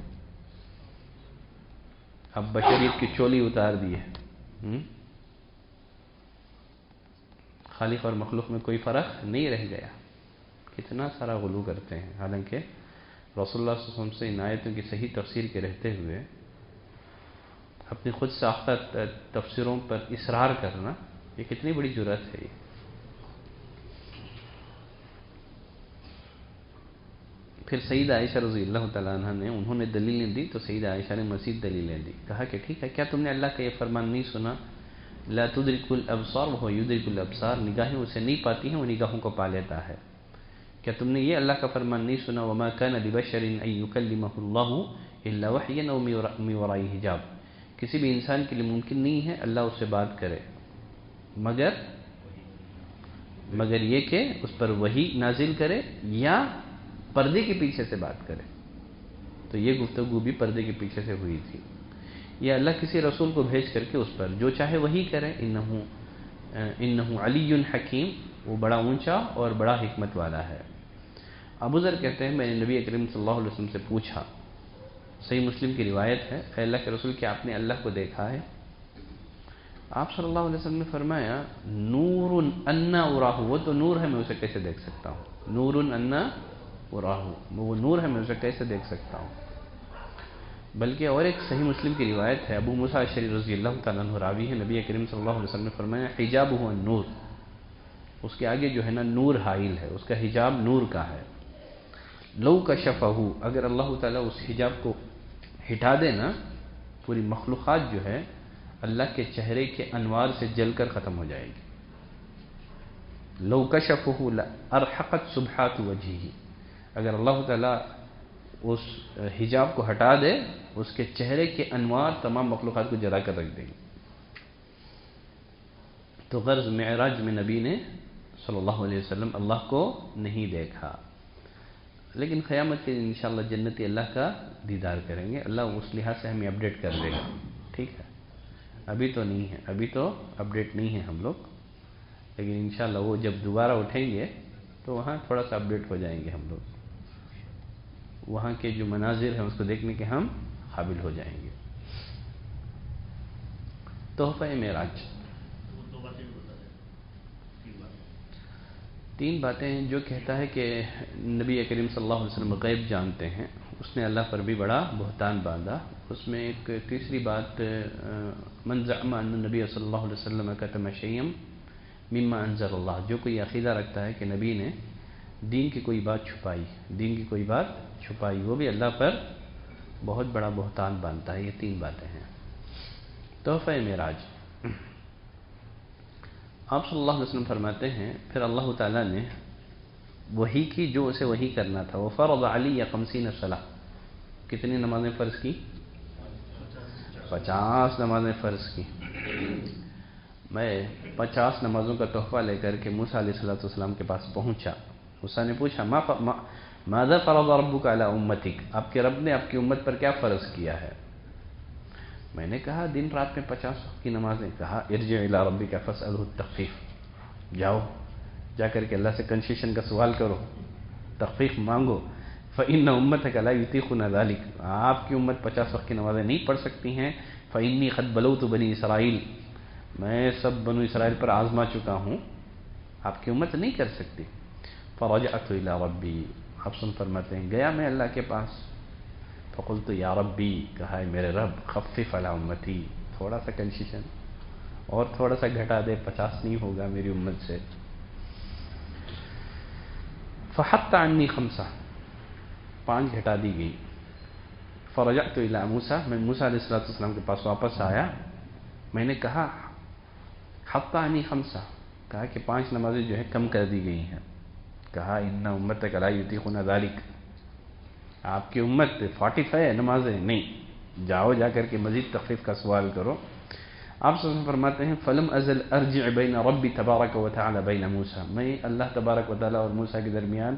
اب بشریت کی چولی اتار دی ہے، خالق اور مخلوق میں کوئی فرق نہیں رہ گیا۔ کتنا سارا غلو کرتے ہیں، حالانکہ رسول اللہ صلی اللہ علیہ وسلم سے ان آیتوں کی صحیح تفسیر کے رہتے ہوئے اپنی خود ساختہ تفسیروں پر اصرار کرنا، یہ کتنی بڑی جرأت ہے۔ یہ پھر سید عائشہ رضی اللہ تعالیٰ عنہ نے انہوں نے دلیلیں دی تو سید عائشہ نے مزید دلیلیں دی، کہا کہ ٹھیک ہے، کیا تم نے اللہ کا یہ فرمان نہیں سنا، لا تدرک الابصار وهو يدرك الابصار، نگاہیں اسے نہیں پاتی ہیں، وہ نگاہوں کو پا لیتا ہے۔ کیا تم نے یہ اللہ کا فرمان نہیں سنا، وما كان لبشر ان يكلمه الله الا وحيا او من وراء حجاب، کسی بھی انسان کے لیے ممکن نہیں ہے اللہ اس سے بات کرے مگر یہ کہ اس پر وحی نازل کرے یا پردے کے پیچھے سے بات کرے۔ تو یہ گفتگو بھی پردے کے پیچھے سے ہوئی تھی۔ یہ اللہ کسی رسول کو بھیج کر کے اس پر جو چاہے وہی کرے، انہ علی حکیم، وہ بڑا اونچا اور بڑا حکمت والا ہے۔ ابو ذر کہتے ہیں میں نے نبی کریم صلی اللہ علیہ وسلم سے پوچھا، صحیح مسلم کی روایت ہے، اے اللہ کے رسول کیا آپ نے اللہ کو دیکھا ہے؟ آپ صلی اللہ علیہ وسلم نے فرمایا، نور انا اراہ، وہ تو نور ہے میں اسے کیسے دیکھ سکتا ہوں، نور انا اراہ، وہ نور ہے میں اسے کیسے دیکھ سکتا ہوں۔ بلکہ اور ایک صحیح مسلم کی روایت ہے، ابو موسیٰ اشعری رضی اللہ تعالیٰ عنہ راوی ہے، نبی کریم صلی اللہ علیہ وسلم نے فرمایا، حجابہ النور، اس کے آگے جو ہے نا نور حائل ہے، اس کا حجاب نور کا ہے۔ لو کشفہ، اگر اللہ تعالیٰ اس حجاب کو ہٹا دے نا، پوری مخلوقات جو ہے اللہ کے چہرے کے انوار سے جل کر ختم ہو جائے گی۔ لو کشفہ لارحقت سبحات وجہہ، اگر اللہ تعالیٰ اس حجاب کو ہٹا دے، اس کے چہرے کے انوار تمام مخلوقات کو جلا کر رکھ دیں گے۔ تو غرض معراج میں نبی نے صلی اللہ علیہ وسلم اللہ کو نہیں دیکھا، لیکن قیامت کے دن انشاءاللہ جنتی اللہ کا دیدار کریں گے، اللہ اس لحاظ سے ہمیں اپڈیٹ کر دے گا، ٹھیک ہے۔ ابھی تو نہیں ہے، ابھی تو اپڈیٹ نہیں ہے ہم لوگ، لیکن انشاءاللہ وہ جب دوبارہ اٹھیں گے تو وہاں تھوڑا سا اپڈیٹ ہو جائیں گے ہم لوگ، وہاں کے جو مناظر ہیں اس کو دیکھنے کے ہم قابل ہو جائیں گے۔ تحفہ معراج. تین باتیں ہیں. جو کہتا ہے کہ نبی کریم صلی اللہ علیہ وسلم غیب جانتے ہیں، اس نے اللہ پر بھی بڑا بہتان باندھا. اس میں ایک تیسری بات، من زعم ان النبی صلی اللہ علیہ وسلم کتم شیئا مما انزل اللہ، جو کوئی عقیدہ رکھتا ہے کہ نبی نے دین کی کوئی بات چھپائی، وہ بھی اللہ پر بہت بڑا بہتان باندھتا ہے. یہ تین باتیں ہیں. تحفہ معراج. آپ صلی اللہ علیہ وسلم فرماتے ہیں پھر اللہ تعالیٰ نے وحی کی جو اسے وحی کرنا تھا. وہ فرض علی 50 صلاۃ، کتنی نمازیں فرض کی؟ 50 نمازیں فرض کی. میں 50 نمازوں کا تحفہ لے کر کے موسیٰ علیہ السلام کے پاس پہنچا. موسیٰ نے پوچھا ماذا فرض ربک علی امتک، آپ کے رب نے آپ کی امت پر کیا فرض کیا ہے؟ میں نے کہا دن رات میں 50 وقت کی نمازیں. کہا ارجع الی ربک فاسألہ التخفیف، جاؤ جا کر کے اللہ سے کنسیشن کا سوال کرو، تخفیف مانگو. فإن أمتك لا يطيقون ذلك، آپ کی امت 50 وقت کی نمازیں نہیں پڑھ سکتی ہیں. فإني قد بلوت بنی اسرائیل، میں سب بنو اسرائیل پر آزما چکا ہوں، آپ کی امت نہیں کر سکتی. فرجعت إلى ربی، آپ فرماتے ہیں گیا میں اللہ کے پاس. فقلت یا ربی، کہا ہے میرے رب، خفف علی امتی، تھوڑا سا کنسیشن اور تھوڑا سا گھٹا دے، 50 نہیں ہوگا میری امت سے. فحط عنی 5، 5 گھٹا دی گئی. فرجعت الی موسیٰ، میں موسیٰ علیہ السلام کے پاس واپس آیا. میں نے کہا حط عنی 5، کہا کہ 5 نمازیں جو ہے کم کر دی گئی ہیں. کہا ان امتک لا یطیقون ذلک، آپ کی امت 45 نمازیں نہیں، جاؤ جا کر کے مزید تخفیف کا سوال کرو. آپ صلی اللہ علیہ وسلم فرماتے ہیں فلم ازل ارجع بین ربی تبارک و تعالی بین موسیٰ، میں اللہ تبارک و تعالی اور موسیٰ کے درمیان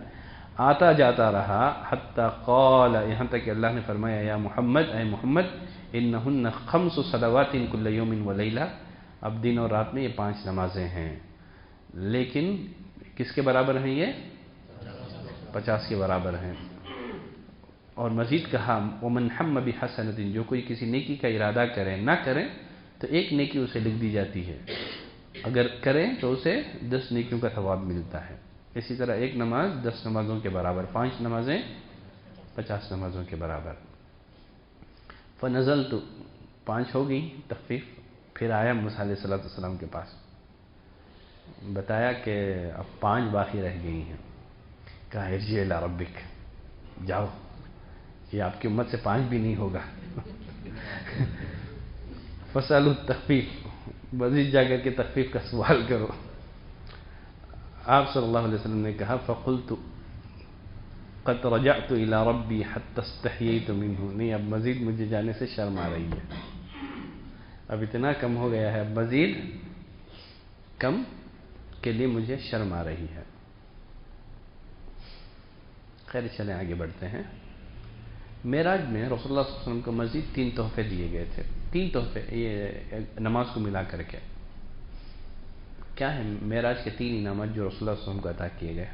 آتا جاتا رہا. حتی قال، یہاں تک کہ اللہ نے فرمایا یا محمد، اے محمد، انہن 5 صلوات کل یوم و لیلہ، اب دن اور رات میں یہ 5 نمازیں ہیں. لیکن کس کے برابر ہیں؟ یہ 50 کے برابر ہیں. اور مزید کہا ومن ہم بحسنۃ، جو کوئی کسی نیکی کا ارادہ کرے، نہ کرے تو 1 نیکی اسے لکھ دی جاتی ہے، اگر کرے تو اسے 10 نیکیوں کا ثواب ملتا ہے. اسی طرح 1 نماز 10 نمازوں کے برابر، 5 نمازیں 50 نمازوں کے برابر. فنزلت، 5 ہو گئی تخفیف. پھر آیا موسیٰ علیہ السلام کے پاس، بتایا کہ اب 5 باقی رہ گئی ہیں. کہا ارجع الی ربک، جاؤ، یہ آپ کی امت سے 5 بھی نہیں ہوگا. فسألوا التخفیف، مزید جا کر کے تخفیف کا سوال کرو. آپ صلی اللہ علیہ وسلم نے کہا فقلت قد رجعت الی ربی حتی استحییت منہ، نہیں اب مزید مجھے جانے سے شرم آ رہی ہے، اب اتنا کم ہو گیا ہے، اب مزید کم کے لیے مجھے شرم آ رہی ہے. خیر چلیں آگے بڑھتے ہیں. معراج میں رسول اللہ صلی اللہ علیہ وسلم کو مزید 3 تحفے دیے گئے تھے. 3 تحفے یہ نماز کو ملا کر کے. کیا ہیں معراج کے 3 انعامات جو رسول اللہ صلی اللہ علیہ وسلم کو عطا کیے گئے؟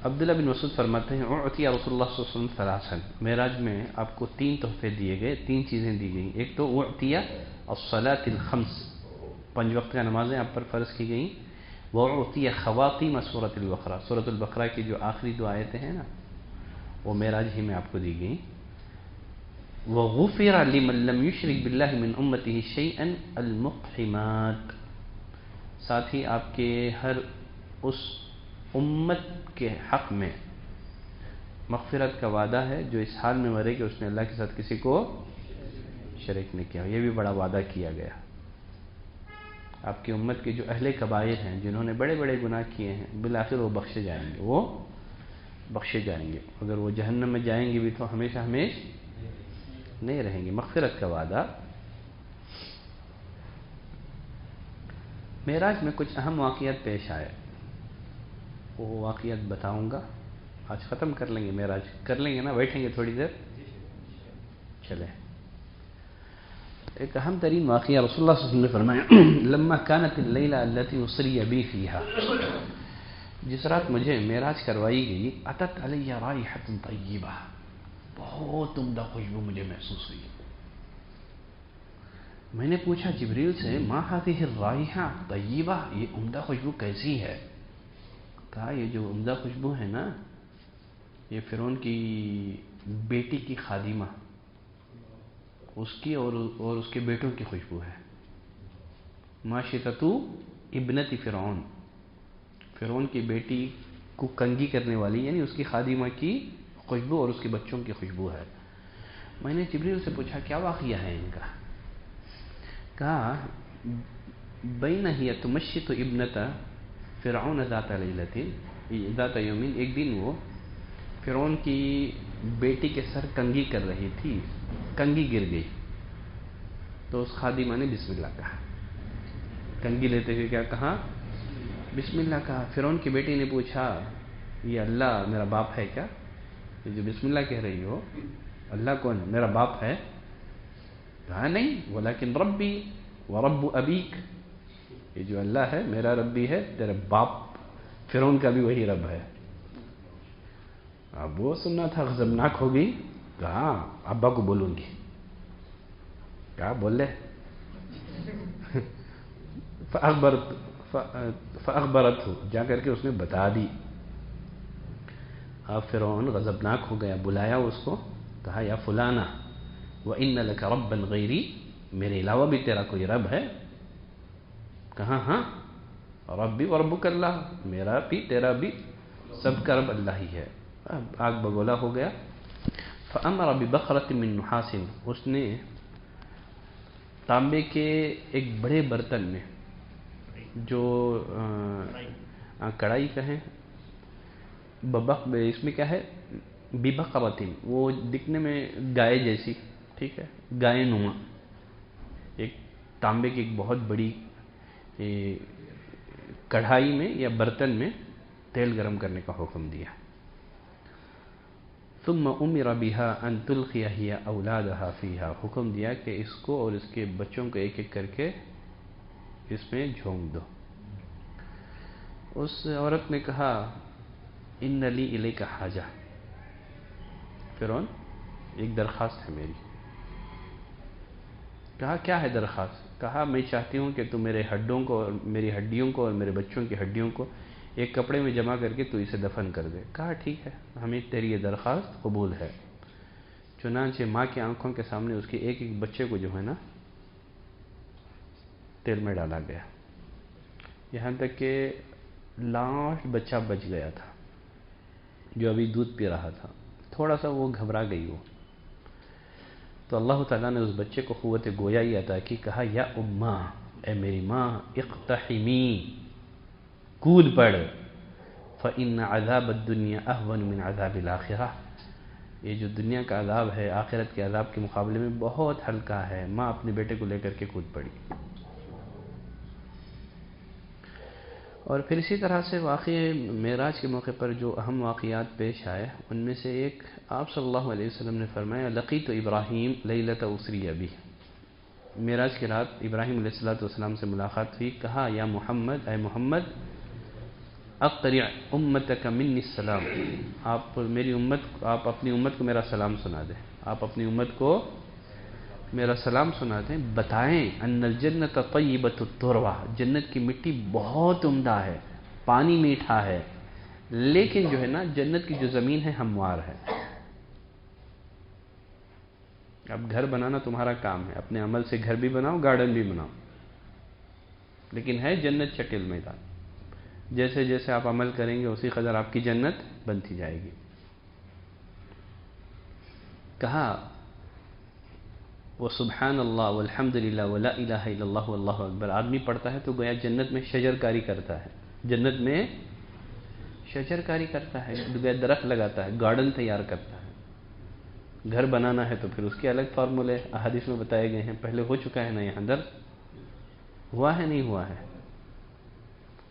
عبداللہ بن مسعود فرماتے ہیں اعطی رسول اللہ صلی اللہ علیہ وسلم 3، معراج میں آپ کو 3 تحفے دیے گئے، 3 چیزیں دی گئیں. ایک تو اعطی الصلاۃ الخمس، 5 وقت کا نمازیں آپ پر فرض کی گئیں. واعطی خواتیم سورۃ البقرہ، سورۃ البقرہ کی جو آخری 2 آیتیں ہیں نا، وہ معراج ہی میں آپ کو دی گئیں. وغفر لمن لم یشرک باللہ من امتہ شیئا المقحمات، ساتھ ہی آپ کے ہر اس امت کے حق میں مغفرت کا وعدہ ہے جو اس حال میں مرے کہ اس نے اللہ کے ساتھ کسی کو شریک نہیں کیا. یہ بھی بڑا وعدہ کیا گیا. آپ کی امت کے جو اہل کبائر ہیں، جنہوں نے بڑے بڑے گناہ کیے ہیں، بالآخر وہ بخشے جائیں گے، وہ بخشے جائیں گے. اگر وہ جہنم میں جائیں گے بھی تو ہمیشہ نہیں رہیں گے. مغفرت کا وعدہ. معراج میں کچھ اہم واقعات پیش آئے، وہ واقعات بتاؤں گا. آج ختم کر لیں گے معراج، کر لیں گے نا، بیٹھیں گے تھوڑی دیر. چلیں، ایک اہم ترین واقعہ رسول اللہ صلی اللہ علیہ وسلم نے فرمایا لما كانت الليلة التي اسري بي فيها، جس رات مجھے معراج کروائی گئی، اتت علی رائحة طیبہ، بہت عمدہ خوشبو مجھے محسوس ہوئی. میں نے پوچھا جبریل سے ما هذه الرائحہ طیبہ، یہ عمدہ خوشبو کیسی ہے؟ کہا یہ جو عمدہ خوشبو ہے نا، یہ فرعون کی بیٹی کی خادمہ، اس کی اور اس کے بیٹوں کی خوشبو ہے۔ ماشطۃ ابنت فرعون، فرعون کی بیٹی کو کنگھی کرنے والی یعنی اس کی خادمہ کی خوشبو اور اس کے بچوں کی خوشبو ہے۔ میں نے جبریل سے پوچھا کیا واقعہ ہے ان کا؟ کہا بین ہی تمشط ابنت فرعون ذات لیلۃ، ذات یوم، ایک دن وہ فرعون کی بیٹی کے سر کنگھی کر رہی تھی، کنگھی گر گئی تو اس خادمہ نے بسم اللہ کہا، کنگھی لیتے ہوئے کیا کہا؟ بسم اللہ کہا۔ فرعون کی بیٹی نے پوچھا یہ اللہ میرا باپ ہے کیا؟ یہ جو بسم اللہ کہہ رہی ہو اللہ کون ہے؟ میرا باپ ہے؟ کہا نہیں، ولیکن ربی ورب ابیک، یہ جو اللہ ہے میرا رب بھی ہے، تیرے باپ فرعون کا بھی وہی رب ہے۔ اب وہ سننا تھا، غضبناک ہو گئی، کہا ابا کو بولوں گی۔ کہا بول لے۔ فاخبرت جا کر کے اس نے بتا دی۔ اب فرعون غضبناک ہو گیا، بلایا اس کو، کہا یا فلانا وان لک ربا غیری، میرے علاوہ بھی تیرا کوئی رب ہے؟ کہا ہاں، ربی وربک اللہ، میرا بھی تیرا بھی سب کا رب اللہ ہی ہے۔ اب آگ بگولا ہو گیا۔ فامر ببقرۃ من نحاس، اس نے تانبے کے ایک بڑے برتن میں، جو کڑھائی کہیں، اس میں کیا ہے، ببقرۃ، وہ دکھنے میں گائے جیسی، ٹھیک ہے، گائے نما، ایک تانبے کی ایک بہت بڑی کڑھائی میں یا برتن میں تیل گرم کرنے کا حکم دیا۔ ثم امر بها ان تلقي هي اولادها فيها، حکم دیا کہ اس کو اور اس کے بچوں کو ایک ایک کر کے اس میں جھونک دو۔ اس عورت نے کہا ان لی الیک حاجہ، فرعون ایک درخواست ہے میری۔ کہا کیا ہے درخواست؟ کہا میں چاہتی ہوں کہ تو میرے ہڈوں کو اور میری ہڈیوں کو اور میرے بچوں کی ہڈیوں کو ایک کپڑے میں جمع کر کے تو اسے دفن کر دے۔ کہا ٹھیک ہے، ہمیں تیری یہ درخواست قبول ہے۔ چنانچہ ماں کی آنکھوں کے سامنے اس کے ایک ایک بچے کو جو ہے نا تیل میں ڈالا گیا، یہاں تک کہ لاسٹ بچہ بچ گیا تھا جو ابھی دودھ پی رہا تھا۔ تھوڑا سا وہ گھبرا گئی، وہ تو اللہ تعالیٰ نے اس بچے کو قوت گویائی عطا کی، کہا یا اماں، اے میری ماں، اقتحمی، کود پڑ، فإن عذاب الدنیا اہون من عذاب الآخرہ، یہ جو دنیا کا عذاب ہے آخرت کے عذاب کے مقابلے میں بہت ہلکا ہے۔ ماں اپنے بیٹے کو لے کر کے کود پڑی۔ اور پھر اسی طرح سے واقعے معراج کے موقع پر جو اہم واقعات پیش آئے، ان میں سے ایک آپ صلی اللہ علیہ وسلم نے فرمایا لقیت ابراہیم لیلۃ اسری بہ، معراج کی رات ابراہیم علیہ السلام سے ملاقات ہوئی۔ کہا یا محمد، اے محمد، اقرع امتک منی السلام، آپ اپنی امت کو میرا سلام سنا دیں، آپ اپنی امت کو میرا سلام سنا دیں، بتائیں ان الجنت طیبۃ التربہ، جنت کی مٹی بہت عمدہ ہے، پانی میٹھا ہے، لیکن جو ہے نا جنت کی جو زمین ہے ہموار ہے۔ اب گھر بنانا تمہارا کام ہے، اپنے عمل سے گھر بھی بناؤ، گارڈن بھی بناؤ، لیکن ہے جنت چٹیل میدان، جیسے جیسے آپ عمل کریں گے اسی قدر آپ کی جنت بنتی جائے گی۔ کہا وہ سبحان اللہ والحمد للہ ولا الہ الا اللہ واللہ اکبر آدمی پڑھتا ہے تو گویا جنت میں شجر کاری کرتا ہے، جنت میں شجر کاری کرتا ہے، گویا درخت لگاتا ہے، گارڈن تیار کرتا ہے۔ گھر بنانا ہے تو پھر اس کے الگ فارمولے احادیث میں بتائے گئے ہیں، پہلے ہو چکا ہے نا، یہاں درد ہوا ہے نہیں ہوا ہے،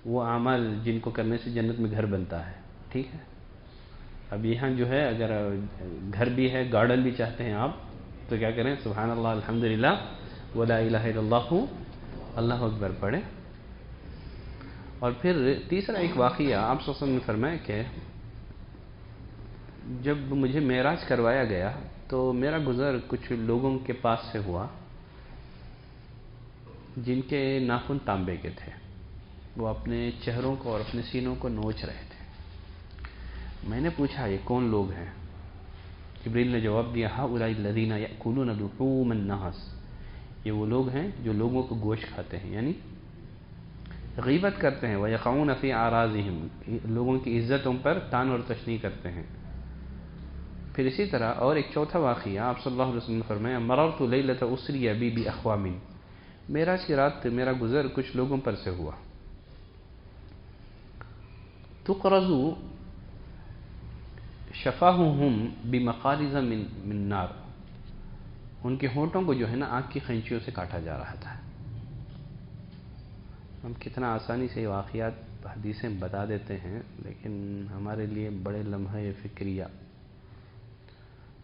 وہ اعمال جن کو کرنے سے جنت میں گھر بنتا ہے، ٹھیک ہے۔ اب یہاں جو ہے اگر گھر بھی ہے، گارڈن بھی چاہتے ہیں آپ، تو کیا کریں؟ سبحان اللہ الحمدللہ ولا الہ الا اللہ اللہ اکبر پڑھیں۔ اور پھر تیسرا ایک واقعہ آپ صلی اللہ علیہ وسلم نے فرمایا کہ جب مجھے معراج کروایا گیا تو میرا گزر کچھ لوگوں کے پاس سے ہوا جن کے ناخن تانبے کے تھے، وہ اپنے چہروں کو اور اپنے سینوں کو نوچ رہے تھے۔ میں نے پوچھا یہ کون لوگ ہیں؟ جبریل نے جواب دیا ہؤلاء الذین یأکلون لحوم الناس، یہ وہ لوگ ہیں جو لوگوں کو گوشت کھاتے ہیں، یعنی غیبت کرتے ہیں، ویقعون فی اعراضہم، لوگوں کی عزتوں پر طعن اور تشنیع کرتے ہیں۔ پھر اسی طرح اور ایک چوتھا واقعہ، آپ صلی اللہ علیہ وسلم نے فرمایا مررت لیلۃ اسری بی باقوام، معراج کی رات میرا گزر کچھ لوگوں پر سے ہوا، تقرض شفاہہم بمقارض من نار، ان کے ہونٹوں کو جو ہے نا آگ کی خینچیوں سے کاٹا جا رہا تھا۔ ہم کتنا آسانی سے یہ واقعات حدیثیں بتا دیتے ہیں، لیکن ہمارے لیے بڑے لمحہ فکریہ۔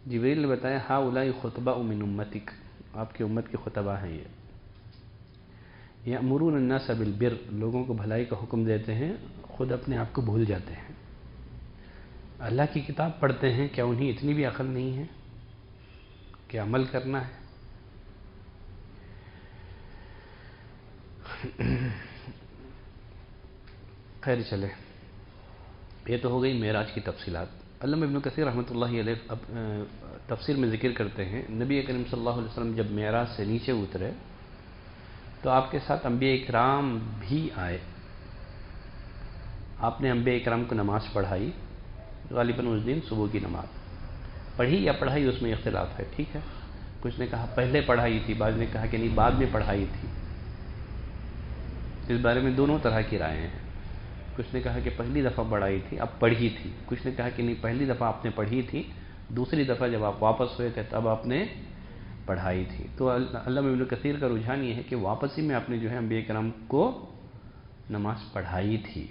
جبریل نے بتایا ہؤلاء خطباء من امتک، آپ کی امت کے خطباء ہیں یہ، یأمرون الناس بالبر، لوگوں کو بھلائی کا حکم دیتے ہیں، خود اپنے آپ کو بھول جاتے ہیں۔ اللہ کی کتاب پڑھتے ہیں، کیا انہیں اتنی بھی عقل نہیں ہے کہ عمل کرنا ہے؟ خیر چلے، یہ تو ہو گئی معراج کی تفصیلات۔ علامہ ابن کثیر رحمۃ اللہ علیہ اب تفسیر میں ذکر کرتے ہیں نبی کریم صلی اللہ علیہ وسلم جب معراج سے نیچے اترے تو آپ کے ساتھ انبیاء اکرام بھی آئے۔ آپ نے انبیاء اکرام کو نماز پڑھائی، غالباً اس دن صبح کی نماز پڑھی یا پڑھائی، اس میں اختلاف ہے، ٹھیک ہے۔ کچھ نے کہا پہلے پڑھائی تھی، بعض نے کہا کہ نہیں بعد میں پڑھائی تھی۔ اس بارے میں دونوں طرح کی رائے ہیں۔ کچھ نے کہا کہ پہلی دفعہ پڑھائی تھی، اب پڑھی تھی۔ کچھ نے کہا کہ نہیں پہلی دفعہ آپ نے پڑھی تھی، دوسری دفعہ جب آپ واپس ہوئے تھے تب آپ نے پڑھائی تھی۔ تو علامہ ابن کثیر کا رجحان یہ ہے کہ واپسی میں آپ نے جو ہے انبیاء کرام کو نماز پڑھائی تھی۔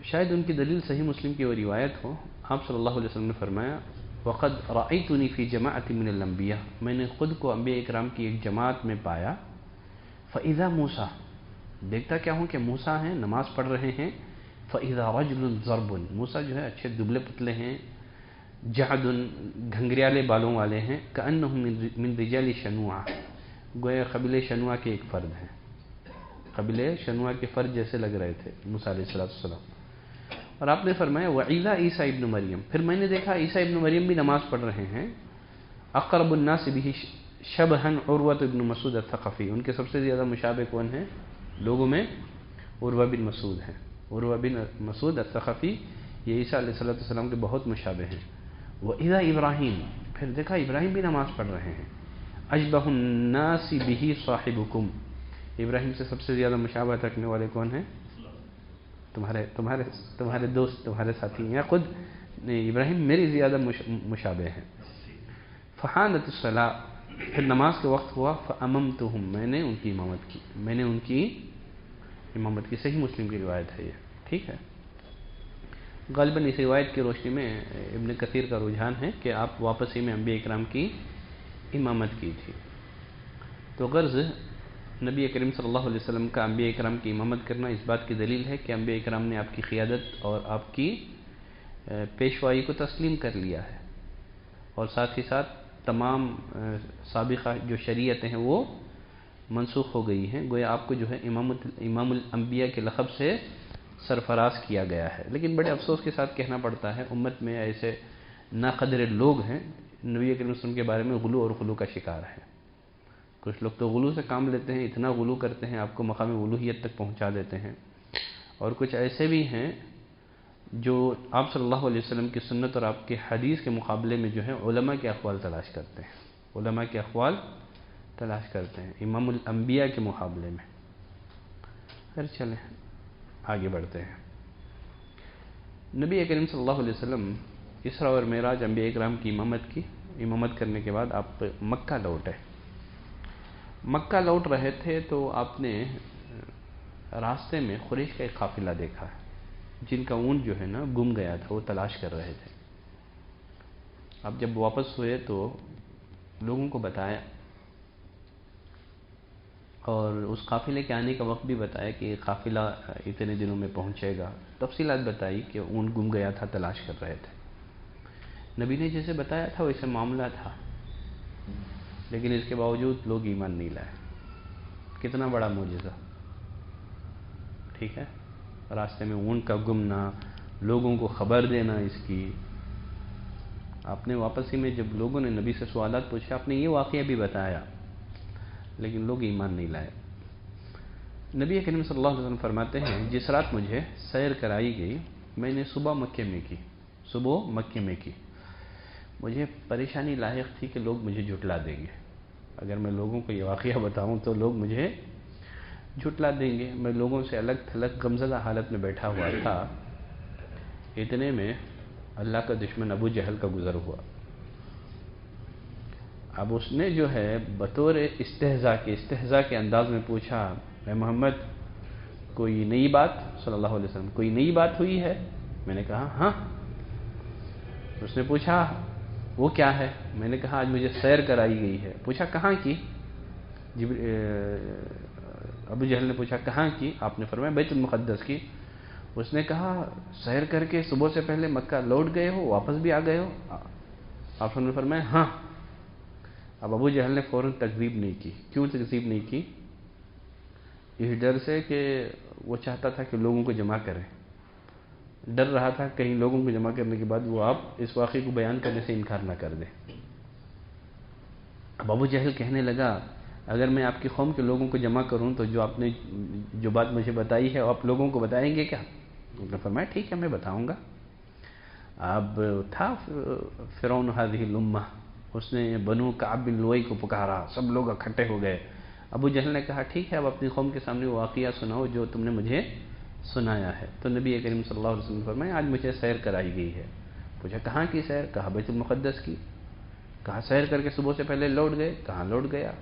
شاید ان کی دلیل صحیح مسلم کی وہ روایت ہو، آپ صلی اللہ علیہ وسلم نے فرمایا وقد رأیتنی فی جماعت من الانبیاء، میں نے خود کو انبیاء اکرام کی ایک جماعت میں پایا، فاذا موسیٰ، دیکھتا کیا ہوں کہ موسیٰ ہیں نماز پڑھ رہے ہیں، فاذا رجل ضرب، موسیٰ جو ہے اچھے دبلے پتلے ہیں، جعد گھنگریالے بالوں والے ہیں، کأنہم من رجال شنوعہ، گویا قبیلہ شنوعہ کے ایک فرد ہیں، قبیلہ شنوعہ کے فرد جیسے لگ رہے تھے موسیٰ علیہ السلام۔ اور آپ نے فرمایا وَإِذَا عیسیٰ ابن مریم، پھر میں نے دیکھا عیسیٰ ابن مریم بھی نماز پڑھ رہے ہیں، اقرب الناس بہ شبہن عروۃ ابن مسعود الثقفی، ان کے سب سے زیادہ مشابہ کون ہیں لوگوں میں؟ عروہ بن مسعود ہیں، عروہ بن مسعود الثقفی، یہ عیسیٰ علیہ السلام کے بہت مشابہ ہیں۔ وَإِذَا ابراہیم، پھر دیکھا ابراہیم بھی نماز پڑھ رہے ہیں، اشبہ الناس بہ صاحبکم، ابراہیم سے سب سے زیادہ مشابہت رکھنے والے کون ہیں؟ تمہارے دوست، تمہارے ساتھی، یا خود ابراہیم میری زیادہ مشابہ ہیں۔ فحانت الصلاۃ، پھر نماز کے وقت ہوا، فاممتہم، میں نے ان کی امامت کی، صحیح مسلم کی روایت ہے یہ، ٹھیک ہے۔ غالباً اس روایت کی روشنی میں ابن کثیر کا رجحان ہے کہ آپ واپسی میں انبیاء اکرام کی امامت کی تھی۔ تو غرض نبی کریم صلی اللہ علیہ وسلم کا انبیاء اکرام کی امامت کرنا اس بات کی دلیل ہے کہ انبیاء اکرام نے آپ کی قیادت اور آپ کی پیشوائی کو تسلیم کر لیا ہے، اور ساتھ ہی ساتھ تمام سابقہ جو شریعتیں ہیں وہ منسوخ ہو گئی ہیں، گویا آپ کو جو ہے امام الانبیاء کے لقب سے سرفراز کیا گیا ہے۔ لیکن بڑے افسوس کے ساتھ کہنا پڑتا ہے امت میں ایسے ناقدر لوگ ہیں نبی کریم صلی اللہ علیہ وسلم کے بارے میں غلو اور غلو کا شکار ہیں۔ کچھ لوگ تو غلو سے کام لیتے ہیں، اتنا غلو کرتے ہیں آپ کو مقام الوہیت تک پہنچا دیتے ہیں، اور کچھ ایسے بھی ہیں جو آپ صلی اللہ علیہ وسلم کی سنت اور آپ کے حدیث کے مقابلے میں جو ہے علماء کے اقوال تلاش کرتے ہیں، علماء کے اقوال تلاش کرتے ہیں امام الانبیاء کے مقابلے میں۔ پھر چلیں آگے بڑھتے ہیں۔ نبی کریم صلی اللہ علیہ وسلم اسراء اور معراج انبیاء اکرام کی امامت کرنے کے بعد آپ مکہ لوٹے۔ مکہ لوٹ رہے تھے تو آپ نے راستے میں قریش کا ایک قافلہ دیکھا جن کا اونٹ جو ہے نا گم گیا تھا، وہ تلاش کر رہے تھے۔ اب جب واپس ہوئے تو لوگوں کو بتایا، اور اس قافلے کے آنے کا وقت بھی بتایا کہ یہ قافلہ اتنے دنوں میں پہنچے گا، تفصیلات بتائی کہ اونٹ گم گیا تھا، تلاش کر رہے تھے۔ نبی نے جیسے بتایا تھا ویسے معاملہ تھا، لیکن اس کے باوجود لوگ ایمان نہیں لائے. کتنا بڑا معجزہ. ٹھیک ہے، راستے میں اونٹ کا گمنا، لوگوں کو خبر دینا اس کی. آپ نے واپسی میں جب لوگوں نے نبی سے سوالات پوچھے، آپ نے یہ واقعہ بھی بتایا، لیکن لوگ ایمان نہیں لائے. نبی کریم صلی اللہ علیہ وسلم فرماتے ہیں جس رات مجھے سیر کرائی گئی، میں نے صبح مکے میں کی. مجھے پریشانی لاحق تھی کہ لوگ مجھے جھٹلا دیں گے. اگر میں لوگوں کو یہ واقعہ بتاؤں تو لوگ مجھے جھٹلا دیں گے. میں لوگوں سے الگ تھلگ غمزدہ حالت میں بیٹھا ہوا تھا. اتنے میں اللہ کا دشمن ابو جہل کا گزر ہوا. اب اس نے جو ہے بطور استہزاء کے انداز میں پوچھا، اے محمد کوئی نئی بات، صلی اللہ علیہ وسلم کوئی نئی بات ہوئی ہے؟ میں نے کہا ہاں. اس نے پوچھا وہ کیا ہے؟ میں نے کہا آج مجھے سیر کرائی گئی ہے. پوچھا کہاں کی؟ ابو جہل نے پوچھا کہاں کی؟ آپ نے فرمایا بیت المقدس کی. اس نے کہا سیر کر کے صبح سے پہلے مکہ لوٹ گئے ہو، واپس بھی آ گئے ہو؟ آپ نے فرمایا ہاں. اب ابو جہل نے فوراً تکذیب نہیں کی. کیوں تکذیب نہیں کی؟ اس ڈر سے کہ وہ چاہتا تھا کہ لوگوں کو جمع کرے. ڈر رہا تھا کہیں لوگوں کو جمع کرنے کے بعد وہ آپ اس واقعے کو بیان کرنے سے انکار نہ کر دیں. اب ابو جہل کہنے لگا اگر میں آپ کی قوم کے لوگوں کو جمع کروں تو جو آپ نے جو بات مجھے بتائی ہے آپ لوگوں کو بتائیں گے کیا؟ انہوں نے فرمایا ٹھیک ہے میں بتاؤں گا. اب تھا فرعون هذه الامہ، اس نے بنو کعب بن لؤی کو پکارا، سب لوگ اکٹھے ہو گئے. ابو جہل نے کہا ٹھیک ہے اب اپنی قوم کے سامنے وہ واقعہ سناؤ جو تم نے مجھے سنایا ہے. تو نبی کریم صلی اللہ علیہ وسلم نے فرمایا آج مجھے سیر کرائی گئی ہے. پوچھا کہاں کی سیر؟ کہا بیت المقدس کی. کہا سیر کر کے صبح سے پہلے لوٹ گئے؟ کہاں لوٹ گیا.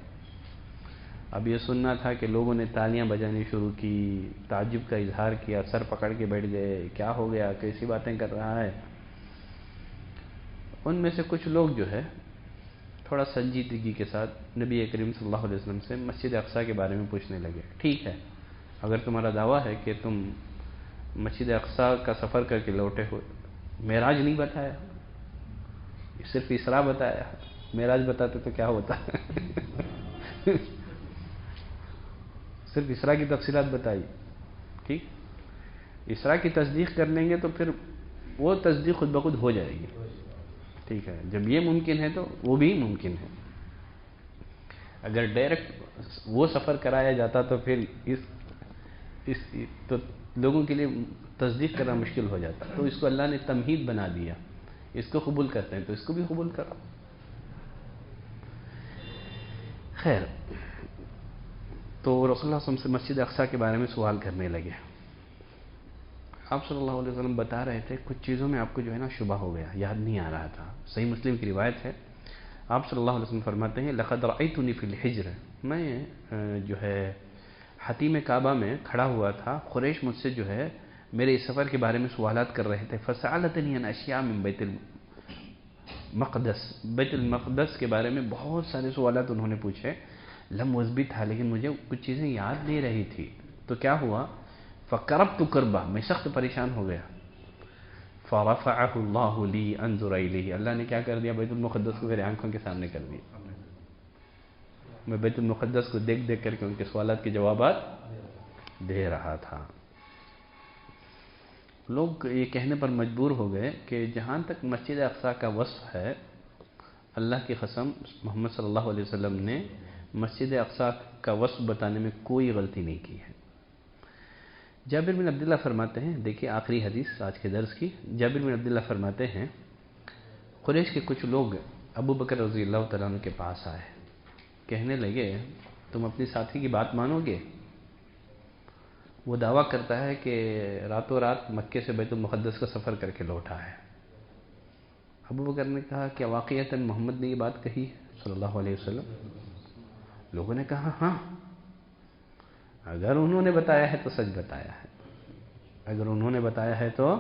اب یہ سننا تھا کہ لوگوں نے تالیاں بجانی شروع کی، تعجب کا اظہار کیا، سر پکڑ کے بیٹھ گئے، کیا ہو گیا، کیسی باتیں کر رہا ہے. ان میں سے کچھ لوگ جو ہے تھوڑا سنجیدگی کے ساتھ نبی کریم صلی اللہ علیہ وسلم سے مسجد اقصیٰ کے بارے میں پوچھنے لگے. ٹھیک ہے اگر تمہارا دعویٰ ہے کہ تم مسجد اقصیٰ کا سفر کر کے لوٹے ہو، معراج نہیں بتایا، صرف اسراء بتایا. معراج بتاتے تو کیا ہوتا صرف اسراء کی تفصیلات بتائی. ٹھیک، اسراء کی تصدیق کر لیں گے تو پھر وہ تصدیق خود بخود ہو جائے گی. ٹھیک ہے، جب یہ ممکن ہے تو وہ بھی ممکن ہے. اگر ڈائریکٹ وہ سفر کرایا جاتا تو پھر تو لوگوں کے لیے تصدیق کرنا مشکل ہو جاتا. تو اس کو اللہ نے تمہید بنا دیا، اس کو قبول کرتے ہیں تو اس کو بھی قبول کرو. خیر، تو رسول اللہ صلی اللہ علیہ وسلم سے مسجد اقصیٰ کے بارے میں سوال کرنے لگے. آپ صلی اللہ علیہ وسلم بتا رہے تھے کچھ چیزوں میں آپ کو جو ہے نا شبہ ہو گیا، یاد نہیں آ رہا تھا. صحیح مسلم کی روایت ہے، آپ صلی اللہ علیہ وسلم فرماتے ہیں لقد رأیتنی فی الحجر، میں جو ہے حتیم کعبہ میں کھڑا ہوا تھا، قریش مجھ سے جو ہے میرے اس سفر کے بارے میں سوالات کر رہے تھے. فسألتنی عن اشیاء من بیت المقدس کے بارے میں بہت سارے سوالات انہوں نے پوچھے. لم وزبی تھا لیکن مجھے کچھ چیزیں یاد نہیں رہی تھی. تو کیا ہوا؟ فَقَرَبْتُ كَرْبًا، میں سخت پریشان ہو گیا. فَرَفَعَهُ اللَّهُ لِي أَنْظُرَ إِلَيْهِ، اللہ نے کیا کر دیا؟ بیت المقدس کو میرے آنکھوں کے سامنے کر دیا. میں بیت المقدس کو دیکھ دیکھ کر کے ان کے سوالات کے جوابات دے رہا تھا. لوگ یہ کہنے پر مجبور ہو گئے کہ جہاں تک مسجد اقصیٰ کا وصف ہے، اللہ کی قسم محمد صلی اللہ علیہ وسلم نے مسجد اقصیٰ کا وصف بتانے میں کوئی غلطی نہیں کی ہے. جابر بن عبداللہ فرماتے ہیں، دیکھیے آخری حدیث آج کے درس کی، جابر بن عبداللہ فرماتے ہیں قریش کے کچھ لوگ ابو بکر رضی اللہ تعالیٰ عنہ کے پاس آئے، کہنے لگے تم اپنی ساتھی کی بات مانو گے؟ وہ دعویٰ کرتا ہے کہ راتوں رات مکے سے بیت المقدس کا سفر کر کے لوٹا ہے. ابو بکر نے کہا کہ واقعتاً محمد نے یہ بات کہی صلی اللہ علیہ وسلم؟ لوگوں نے کہا ہاں، اگر انہوں نے بتایا ہے تو سچ بتایا ہے، اگر انہوں نے بتایا ہے تو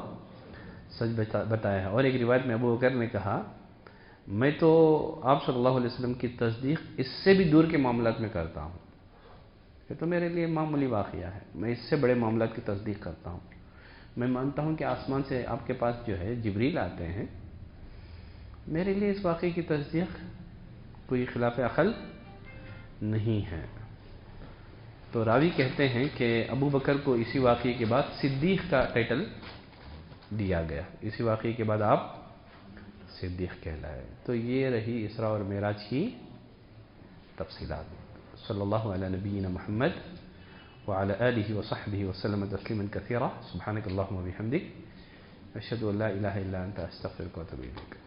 سچ بتایا ہے. اور ایک روایت میں ابو بکر نے کہا میں تو آپ صلی اللہ علیہ وسلم کی تصدیق اس سے بھی دور کے معاملات میں کرتا ہوں، یہ تو میرے لیے معمولی واقعہ ہے، میں اس سے بڑے معاملات کی تصدیق کرتا ہوں. میں مانتا ہوں کہ آسمان سے آپ کے پاس جو ہے جبریل آتے ہیں، میرے لیے اس واقعے کی تصدیق کوئی خلاف عقل نہیں ہے۔ تو راوی کہتے ہیں کہ ابو بکر کو اسی واقعے کے بعد صدیق کا ٹائٹل دیا گیا، اسی واقعے کے بعد آپ صدیق کہلائے۔ تو یہ رہی اسراء اور معراج کی تفصیلات۔ صلی اللہ علی نبینا محمد وعلى آله وصحبه وسلم تسلیما كثيرا، سبحانك اللهم وبحمدك، أشهد أن لا إله إلا أنت، أستغفرك وأتوب إليك۔